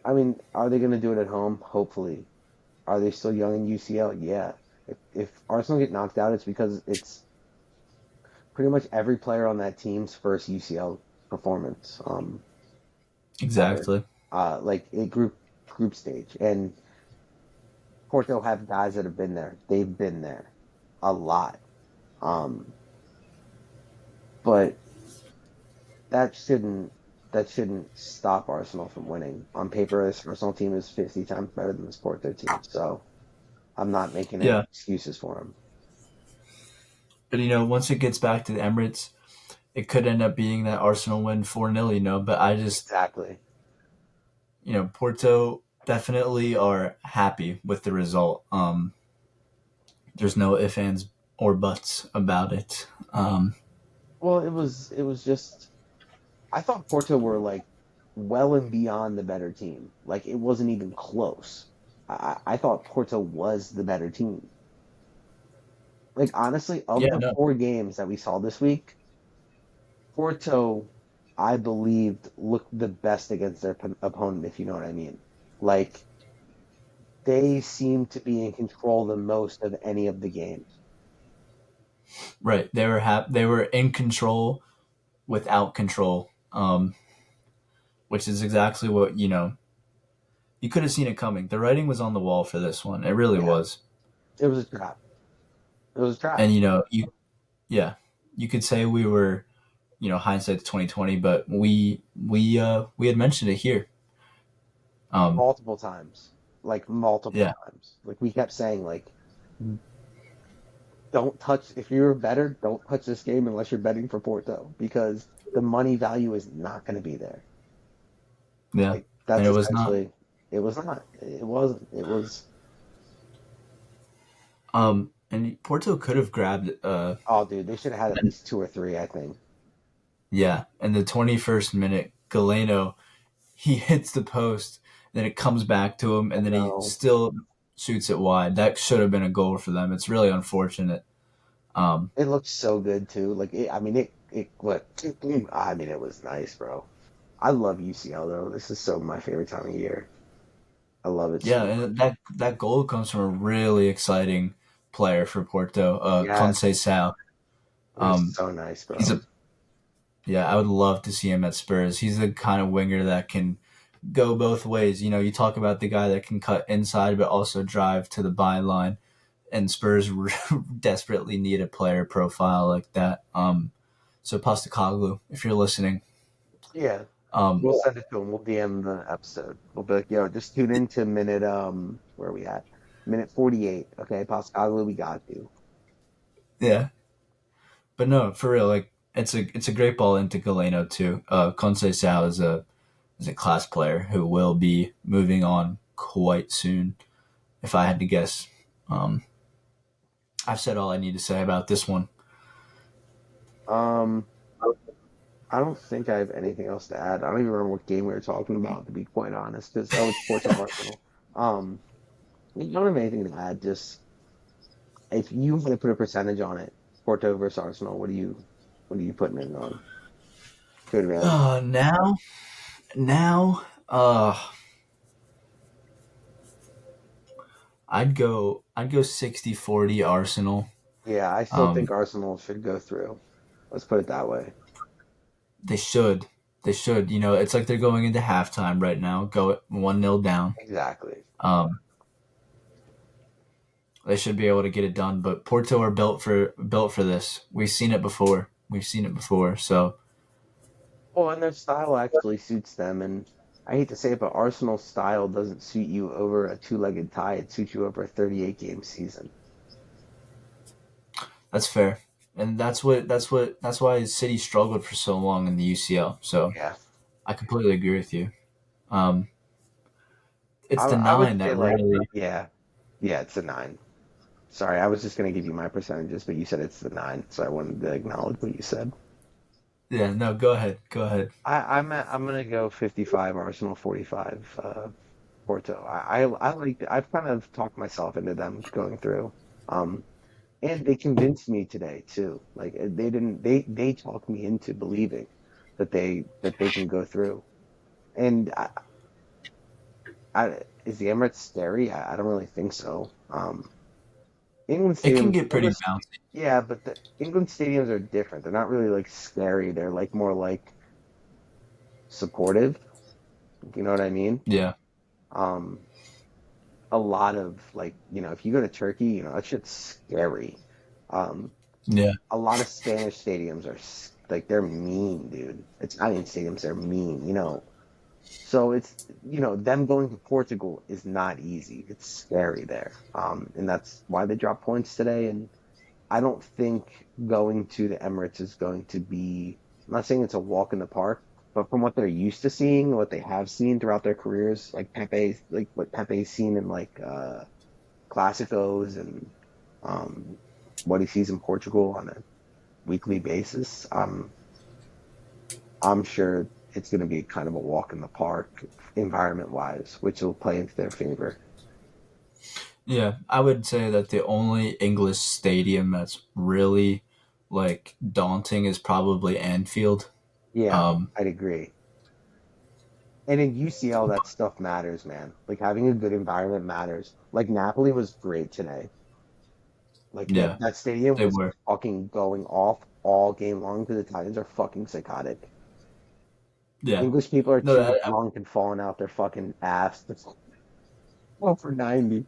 I mean, are they going to do it at home? Hopefully. Are they still young in UCL? Yeah. If Arsenal get knocked out, it's because it's pretty much every player on that team's first UCL performance. Or Exactly. like a group stage, and Porto have guys that have been there. They've been there a lot. Um, but that shouldn't that shouldn't stop Arsenal from winning. On paper, this Arsenal team is 50 times better than this Porto team, so I'm not making any Yeah. excuses for them. But once it gets back to the Emirates, it could end up being that Arsenal win 4-0, but I just, Exactly. Porto definitely are happy with the result. There's no ifs, ands, or buts about it. Well, it was just I thought Porto were like well and beyond the better team. Like it wasn't even close. I thought Porto was the better team. Like honestly, of Yeah, the no, four games that we saw this week, Porto, I believed, looked the best against their opponent, if you know what I mean. Like they seemed to be in control the most of any of the games. right. They were in control without control, which is exactly what, you could have seen it coming. The writing was on the wall for this one. It really Yeah, was. it was a trap. It was a trap. And, yeah, you could say we were, hindsight 2020, but we had mentioned it here. Um, Multiple times. Like multiple yeah, times. Like we kept saying, like, don't touch if you're better, don't touch this game unless you're betting for Porto because the money value is not going to be there. yeah, Like and that's it was not. essentially it was not. It wasn't. It was And Porto could have grabbed, oh dude, they should have had at least two or three, I think. yeah, in the 21st minute, Galeno, he hits the post, then it comes back to him, I and then he know. still shoots it wide. That should have been a goal for them. It's really unfortunate. Um, It looked so good too. Like I mean it what I mean it was nice, bro. I love UCL though. This is so my favorite time of year. I love it yeah, so and much. that goal comes from a really exciting player for Porto, Yes. Conceição. It was Um, so nice, he's bro. a Yeah, I would love to see him at Spurs. He's the kind of winger that can go both ways. You talk about the guy that can cut inside but also drive to the byline, and Spurs desperately need a player profile like that. So Postacoglu, if you're listening, Yeah. um, We'll send it to him. We'll DM the episode. We'll be like, yo, just tune in to minute where are we at? Minute 48. Okay, Pascal, we got you. yeah, but no, for real, like it's a great ball into Galeno too. Conceição is a class player who will be moving on quite soon, if I had to guess. Um, I've said all I need to say about this one. Um, I don't think I have anything else to add. I don't even remember what game we were talking about, to be quite honest. Because it's Porto Arsenal. Um, I don't have anything to add. Just if you want to put a percentage on it, Porto versus Arsenal, what are you putting it on? Good man. Now, I'd go 60-40 Arsenal. Yeah, I still think Um, Arsenal should go through. Let's put it that way. they should. They should. It's like they're going into halftime right now. Go 1-0 down. Exactly. Um, they should be able to get it done. But Porto are built for this. We've seen it before. We've seen it before. So Well, and their style actually suits them. And I hate to say it, but Arsenal's style doesn't suit you over a two-legged tie. It suits you over a 38 game season. that's fair. And that's why City struggled for so long in the UCL. So Yeah. I completely agree with you. Um, it's the I would nine say that like, really. yeah, yeah, it's a nine. Sorry, I was just gonna give you my percentages, but you said it's the nine, so I wanted to acknowledge what you said. Yeah, no, go ahead. Go ahead. I'm gonna go 55 Arsenal, 45 Porto. I like I've kind of talked myself into them going through. Um, and they convinced me today too. Like they talked me into believing that they can go through. And is the Emirates scary? I don't really think so. England It can stadiums, get pretty bouncy. yeah, but the England stadiums are different. They're not really like scary. They're like more like supportive. You know what I mean? Yeah. Um, a lot of like, if you go to Turkey, that shit's scary. Um, Yeah. a lot of Spanish stadiums are like they're mean, dude. Italian stadiums are mean, So it's them going to Portugal is not easy. It's scary there, and that's why they dropped points today. And I don't think going to the Emirates is going to be. I'm not saying it's a walk in the park, but from what they're used to seeing, what they have seen throughout their careers, like Pepe, like what Pepe's seen in like Clásicos and um, what he sees in Portugal on a weekly basis, I'm sure it's going to be kind of a walk in the park environment wise, which will play into their favor. Yeah. I would say that the only English stadium that's really like daunting is probably Anfield. Yeah, Um, I'd agree. And in UCL, that stuff matters, man. Like having a good environment matters. Like Napoli was great today. Like yeah, that stadium they was were. fucking going off all game long because the Italians are fucking psychotic. Yeah. English people are No, too drunk and falling out their fucking ass. Well, for 90.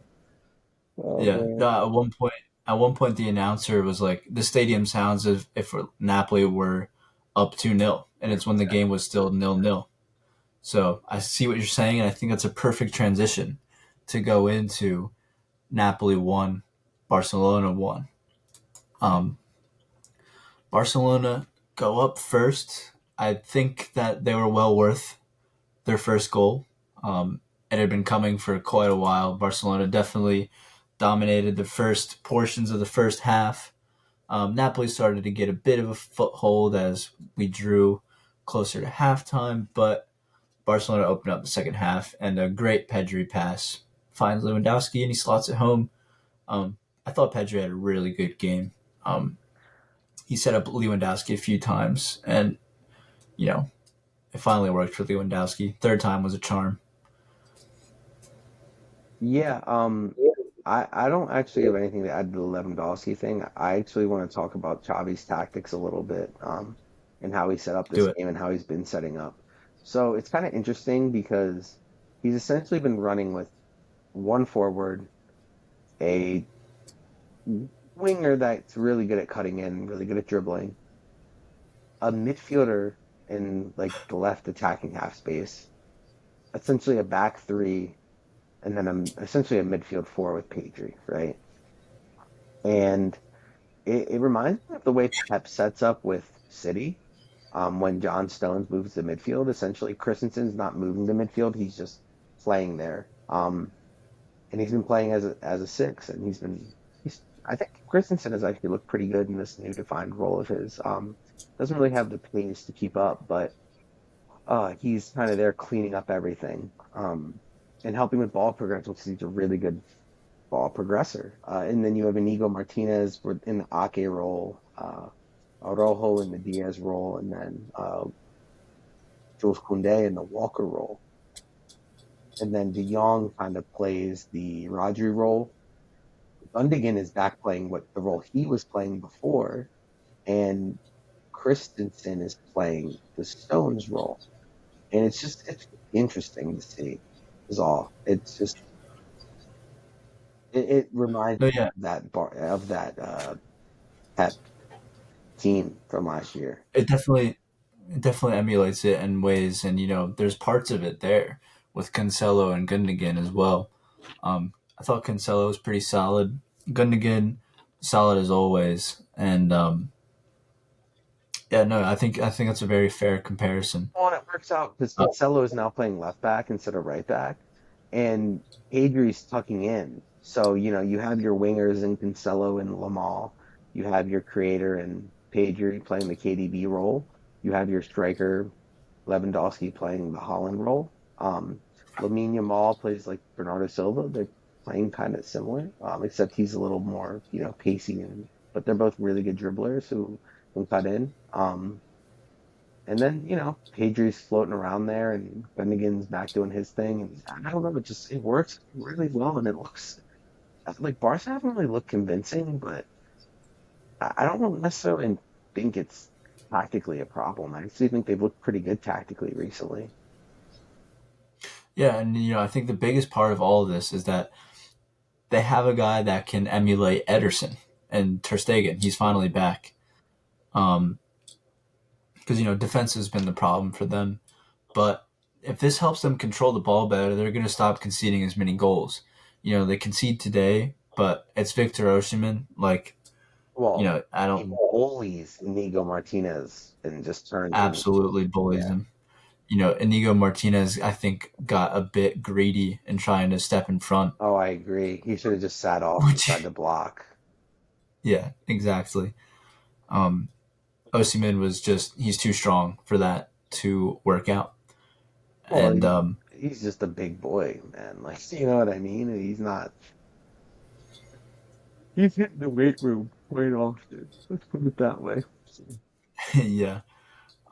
Oh yeah. man. No, at one point, the announcer was like, "The stadium sounds as if Napoli were up 2-0, and it's when the game was still 0-0." So I see what you're saying, and I think that's a perfect transition to go into Napoli won, Barcelona won. Um, Barcelona go up first. I think that they were well worth their first goal. It had been coming for quite a while. Barcelona definitely dominated the first portions of the first half. Napoli started to get a bit of a foothold as we drew closer to halftime, but Barcelona opened up the second half, and a great Pedri pass finds Lewandowski, and he slots it home. I thought Pedri had a really good game. Um, he set up Lewandowski a few times, and you know it finally worked for Lewandowski. Third time was a charm. Yeah, I don't actually have anything to add to the Lewandowski thing. I actually want to talk about Xavi's tactics a little bit, and how he set up Do this it. game and how he's been setting up. So it's kind of interesting because he's essentially been running with one forward, a winger that's really good at cutting in, really good at dribbling, a midfielder in like the left attacking half space, essentially a back three, and then essentially a midfield four with Pedri, right? And it reminds me of the way Pep sets up with City. When John Stones moves to midfield, essentially Christensen's not moving to midfield; he's just playing there. And he's been playing as a six, and he's. I think Christensen has actually looked pretty good in this new defined role of his. Doesn't really have the pace to keep up, but he's kind of there cleaning up everything, and helping with ball progression because he's a really good ball progressor. And then you have Inigo Martinez in the Ake role, Araujo in the Diaz role, and then Jules Koundé in the Walker role. And then De Jong kind of plays the Rodri role. Gundogan is back playing what the role he was playing before, and Christensen is playing the Stones role, and it's interesting to see. Is all. It's just it reminds No, me yeah, of that Pep team from last year. it definitely emulates it in ways, and there's parts of it there with Cancelo and Gundogan as well. I thought Cancelo was pretty solid. Gundogan, solid as always, and yeah, no, I think that's a very fair comparison. Well, and it works out because Uh, Cancelo is now playing left back instead of right back, and Adri's tucking in. So, you have your wingers in Cancelo and Lamal. You have your creator and Pedri playing the KDB role. You have your striker Lewandowski playing the Holland role. Lamine Yamal plays like Bernardo Silva. They're playing kind of similar, except he's a little more, pacey, but they're both really good dribblers who can cut in. And then, Pedri's floating around there and Gundogan's back doing his thing. And I don't know, it works really well. And it looks like Barca haven't really looked convincing, but I don't necessarily think it's tactically a problem. I actually think they've looked pretty good tactically recently. yeah, and I think the biggest part of all of this is that they have a guy that can emulate Ederson and Ter Stegen. He's finally back. Because defense has been the problem for them. But if this helps them control the ball better, they're going to stop conceding as many goals. They concede today, but it's Victor Osimhen. Like, Well, I he don't bullies Inigo Martinez and just turns and absolutely bullies yeah. them. Inigo Martinez, I think, got a bit greedy in trying to step in front, Oh, I agree. He should have just sat off and tried which, to block. yeah, exactly. Um, Osimhen was he's too strong for that to work out. Well, And he's just a big boy, man. Like, you know what I mean? He's not. He's hitting the weight room quite often. Let's put it that way. yeah,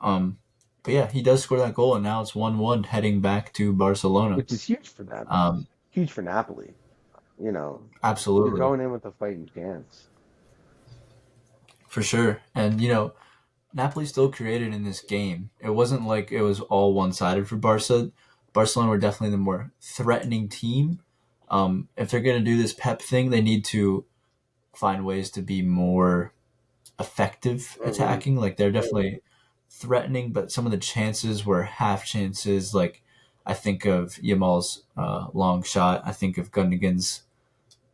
Um, but yeah, he does score that goal, and now it's 1-1 heading back to Barcelona. Which is huge for them. Um, Huge for Napoli. You know, you're absolutely, going in with a fighting chance. for sure. And Napoli still created in this game. It wasn't like it was all one sided for Barca. Barcelona were definitely the more threatening team. If they're going to do this Pep thing, they need to find ways to be more effective Hmm. attacking. Like they're definitely threatening, but some of the chances were half chances. Like I think of Yamal's long shot. I think of Gundogan's.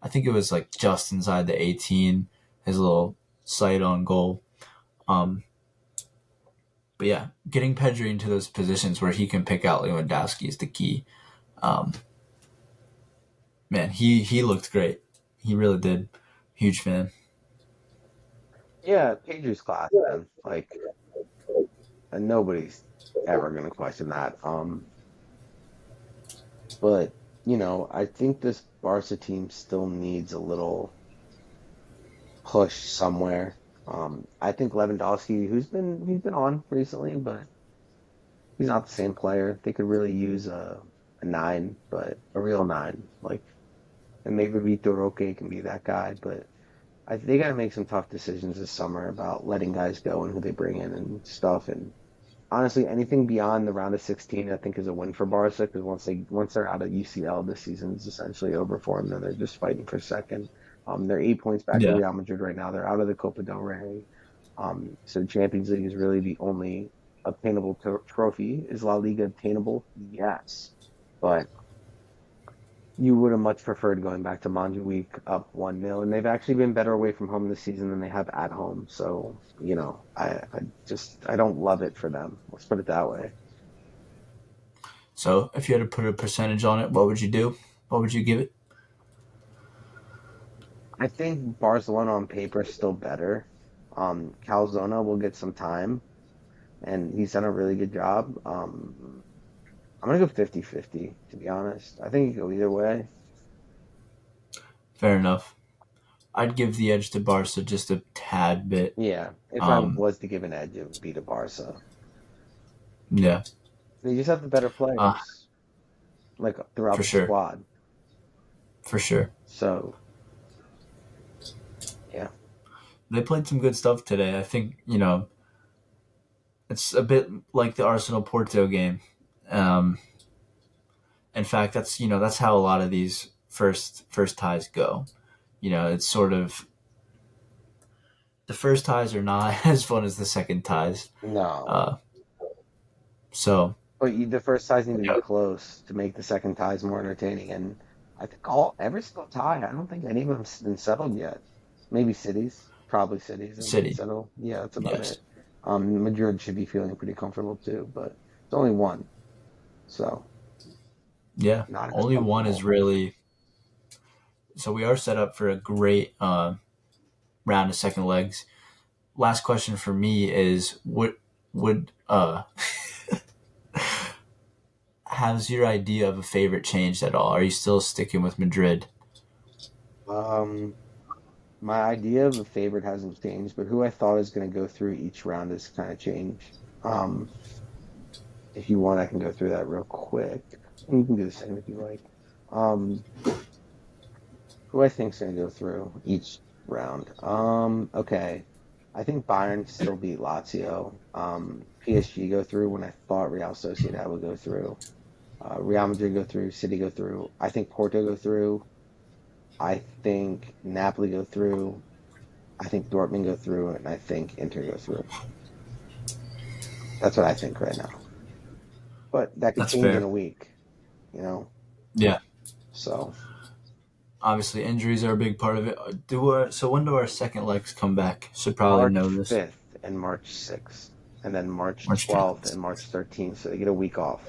I think it was like just inside the 18. His little sight on goal. Um, but yeah, getting Pedri into those positions where he can pick out Lewandowski is the key. Um, man, he looked great. He really did. Huge fan. Yeah, Pedro's class, man. Like, and nobody's ever gonna question that. But I think this Barca team still needs a little push somewhere. I think Lewandowski, he's been on recently, but he's not the same player. They could really use a nine, but a real nine. Like, and maybe Vitor Roque can be that guy, but they got to make some tough decisions this summer about letting guys go and who they bring in and stuff. And honestly, anything beyond the round of 16, I think, is a win for Barca because once they're out of UCL, this season is essentially over for them. And they're just fighting for second. They're 8 points back of Yeah, Real Madrid right now. They're out of the Copa del Rey. So Champions League is really the only obtainable trophy. Is La Liga obtainable? Yes, but you would have much preferred going back to Montjuic up 1-0, and they've actually been better away from home this season than they have at home. So, I don't love it for them. Let's put it that way. so if you had to put a percentage on it, what would you do? What would you give it? I think Barcelona on paper is still better. Calzona will get some time, and he's done a really good job. I'm gonna go 50-50, to be honest. I think you go either way. Fair enough. I'd give the edge to Barca just a tad bit. Yeah, if I Um, was to give an edge, it would be to Barca. yeah, They just have the better uh, players, like throughout for the sure, squad. for sure. So, yeah. They played some good stuff today. I think It's a bit like the Arsenal Porto game. Um, in fact, that's how a lot of these first ties go. It's sort of the first ties are not as fun as the second ties. No. Uh, so But the first ties need to be yeah, close to make the second ties more entertaining. And I think every single tie, I don't think any of them's been settled yet. Maybe cities, probably cities have been City, settled. Yeah, that's about yes, it. Madrid should be feeling pretty comfortable too, but it's only one, so yeah. not as Only one is comfortable. really. So we are set up for a great round of second legs. Last question for me is: would has your idea of a favorite changed at all? Are you still sticking with Madrid? Um, my idea of a favorite hasn't changed, but who I thought is going to go through each round has kind of changed. Um, if you want, I can go through that real quick. And you can do the same if you like. Um, who I think's going to go through each round. Okay. I think Bayern still beat Lazio. PSG go through when I thought Real Sociedad would go through. Real Madrid go through. City go through. I think Porto go through. I think Napoli go through. I think Dortmund go through, and I think Inter go through. That's what I think right now. But that could That's change in fair. a week, you know. Yeah. So Obviously, injuries are a big part of it. So when do our second legs come back? Should probably know March this. 5th and March 6th, and then March March 12th 5th. and March 13th. So they get a week off,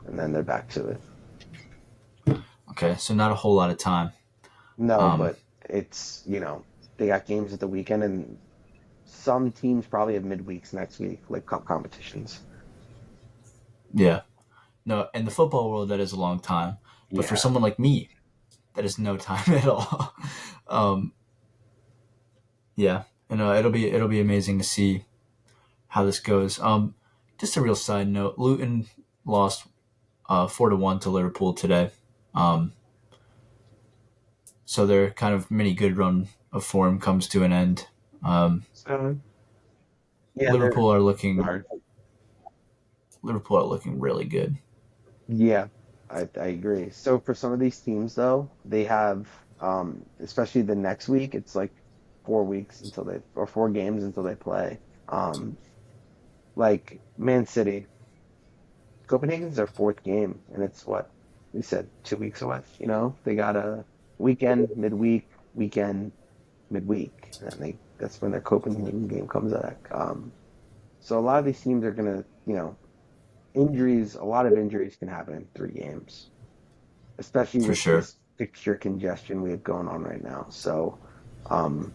and then they're back to it. Okay, so not a whole lot of time. No, Um, but it's, they got games at the weekend, and some teams probably have midweeks next week, like cup competitions. yeah. No, in the football world, that is a long time. But for Yeah. someone like me, that is no time at all. um, yeah, it'll be amazing to see how this goes. Just a real side note: Luton lost 4-1 to Liverpool today. Um, so their kind of mini good run of form comes to an end. Um, So, yeah, they're Liverpool are looking hard. Liverpool are looking really good. Yeah, I agree. So for some of these teams though, they have especially the next week, it's like 4 weeks until they or 4 games until they play. Um like Man City, Copenhagen's their fourth game and it's what we said 2 weeks away, They got a weekend, midweek, weekend, midweek, and then that's when their Copenhagen game comes back. So a lot of these teams are gonna, injuries, a lot of injuries can happen in 3 games, especially For with sure. this fixture congestion we have going on right now. So, um,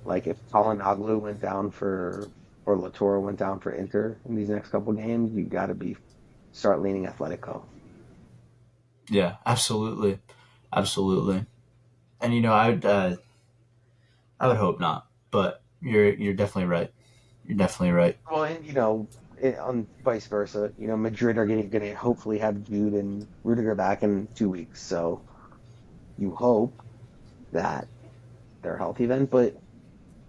like if Aglu went down for or Lautaro went down for Inter in these next couple games, you got to be start leaning Atletico. Yeah, absolutely, absolutely. And I would hope not, but you're definitely right. You're definitely right. Well, and on vice versa, Madrid are going to hopefully have Jude and Rudiger back in 2 weeks. So you hope that they're healthy then, but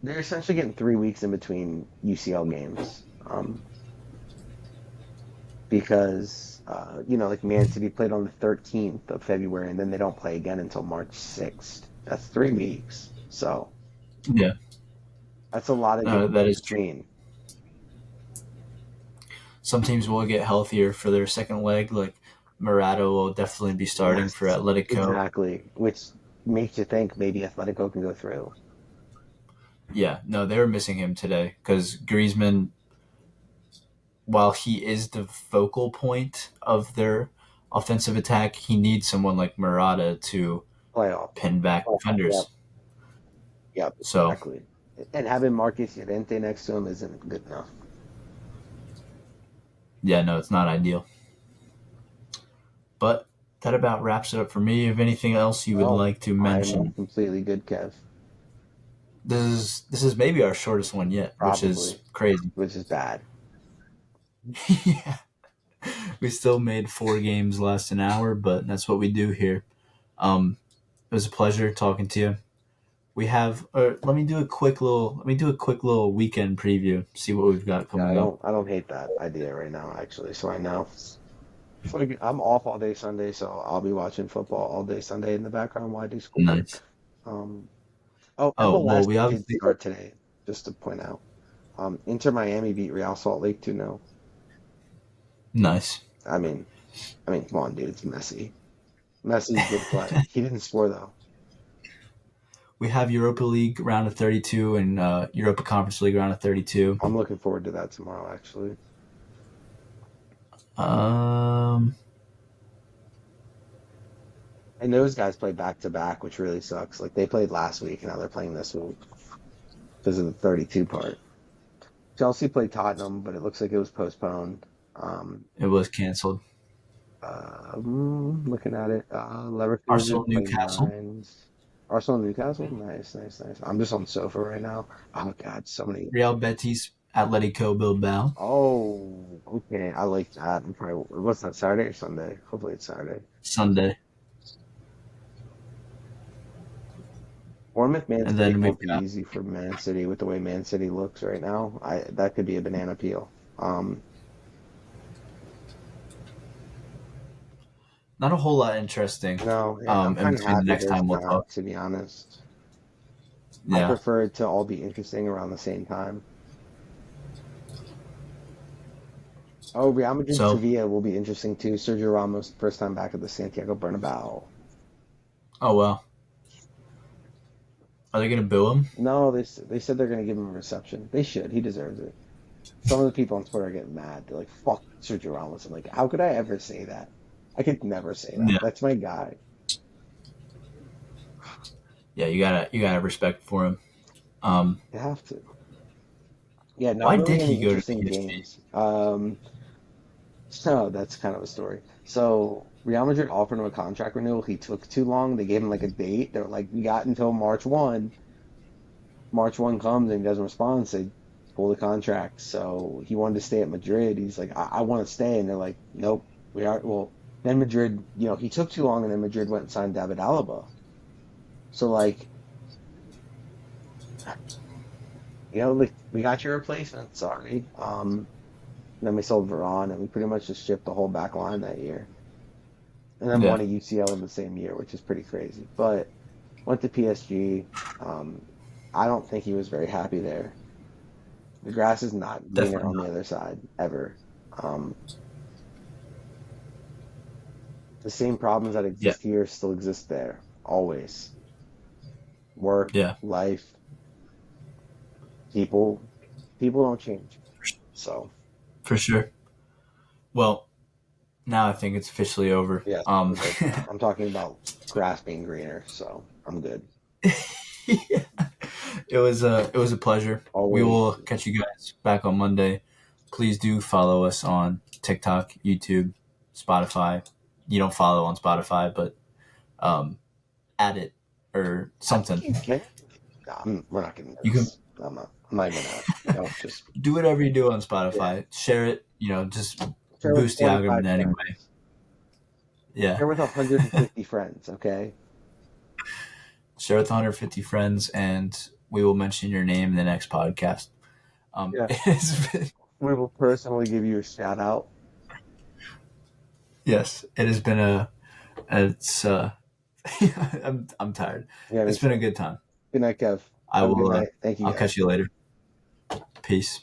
they're essentially getting 3 weeks in between UCL games. Because like Man City played on the 13th of February, and then they don't play again until March 6th. That's 3 weeks. So Yeah, that's a lot of no, games that in is true. between. Some teams will get healthier for their second leg. Like Murata will definitely be starting for Yes, Atletico. exactly. Which makes you think maybe Atletico can go through. Yeah, no, they were missing him today because Griezmann, while he is the focal point of their offensive attack, he needs someone like Murata to Playoff. pin back Yep. defenders. Yep. So Exactly. And having Marcus Llorente next to him isn't good enough. yeah, no, it's not ideal. But that about wraps it up for me. If anything else you would Oh, like to I'm mention, completely good, Kev. this is maybe our shortest one yet, which is Probably, crazy. which is bad. Yeah, we still made 4 games last an hour, but that's what we do here. It was a pleasure talking to you. we have. Let me do a quick little. Let me do a quick little weekend preview. See what we've got Yeah, I coming up. don't I don't hate that idea right now, actually. So I know. Like, I'm off all day Sunday, so I'll be watching football all day Sunday in the background while I do Nice. schoolwork. Um, oh, Oh well, MLS we did obviously start today, just to point out. Inter Miami beat Real Salt Lake 2-0. nice. I mean, come on, dude, it's Messi. Messi did play. He didn't score though. We have Europa League round of 32 and Europa Conference League round of 32. I'm looking forward to that tomorrow, actually. Um. And those guys play back to back, which really sucks. Like they played last week, and now they're playing this week because of the 32 part. Chelsea played Tottenham, but it looks like it was postponed. Um, It was canceled. looking at it, Arsenal Leverkusen playing Newcastle. Mainz. Arsenal Newcastle, nice, nice, nice. I'm just on sofa right now. Oh God, so many. Real Betis Atletico Bilbao. Oh, okay, I like that. I'm probably what's that, Saturday or Sunday? Hopefully it's Saturday. Sunday. Bournemouth Man And City then we've won't be got easy for Man City with the way Man City looks right now. I that could be a banana peel. not a whole lot interesting No, yeah, I'm in kind of between the happy next there's time we'll not, talk. to be honest. I Yeah. prefer it to all be interesting around the same time. Oh, Real Madrid So, Sevilla will be interesting too. Sergio Ramos, first time back at the Santiago Bernabeu. oh well. Are they going to boo him? No, they said they're going to give him a reception. They should. He deserves it. Some of the people on Twitter are getting mad. They're like, "Fuck Sergio Ramos." I'm like, how could I ever say that? I could never say that. Yeah. That's my guy. Yeah, you gotta respect for him. Um, You have to. Yeah, not why really did any he go to interesting PSG? games. So that's kind of a story. So Real Madrid offered him a contract renewal. He took too long. They gave him like a date. They were like, "We got until March 1." March 1 comes and he doesn't respond. So they pull the contract. So he wanted to stay at Madrid. He's like, I want to stay. And they're like, nope, we are. Well, then Madrid, he took too long and then Madrid went and signed David Alaba. So, like, like, we got your replacement. Sorry. Then we sold Varane and we pretty much just shipped the whole back line that year. And then Yeah, won a UCL in the same year, which is pretty crazy. But went to PSG. Um, I don't think he was very happy there. The grass is not greener definitely on the not. other side ever. Um, the same problems that Yeah, exist here still exist there, always. Work, yeah, life, people, people don't change. So, for sure. Well, now I think it's officially over. yes, we're good now. I'm talking about grass being greener, so I'm good. Yeah. It was a pleasure. We will Always, catch you guys back on Monday. Please do follow us on TikTok, YouTube, Spotify. You don't follow on Spotify, but um, add it or I think something. you can. No, we're not getting You can this. I'm not even gonna, just do whatever you do on yeah. Spotify. Share it. Just Share with boost the 25 algorithm anyway. friends. Yeah, Share with 150 friends, okay? share with 150 friends, and we will mention your name in the next podcast. Yeah. It's been, We will personally give you a shout out. yes, it has been a. It's I'm tired. Yeah, me It's been a too. good time. Good night, Kev. I Have a good will. night. Thank you, I'll catch guys. you later. Peace.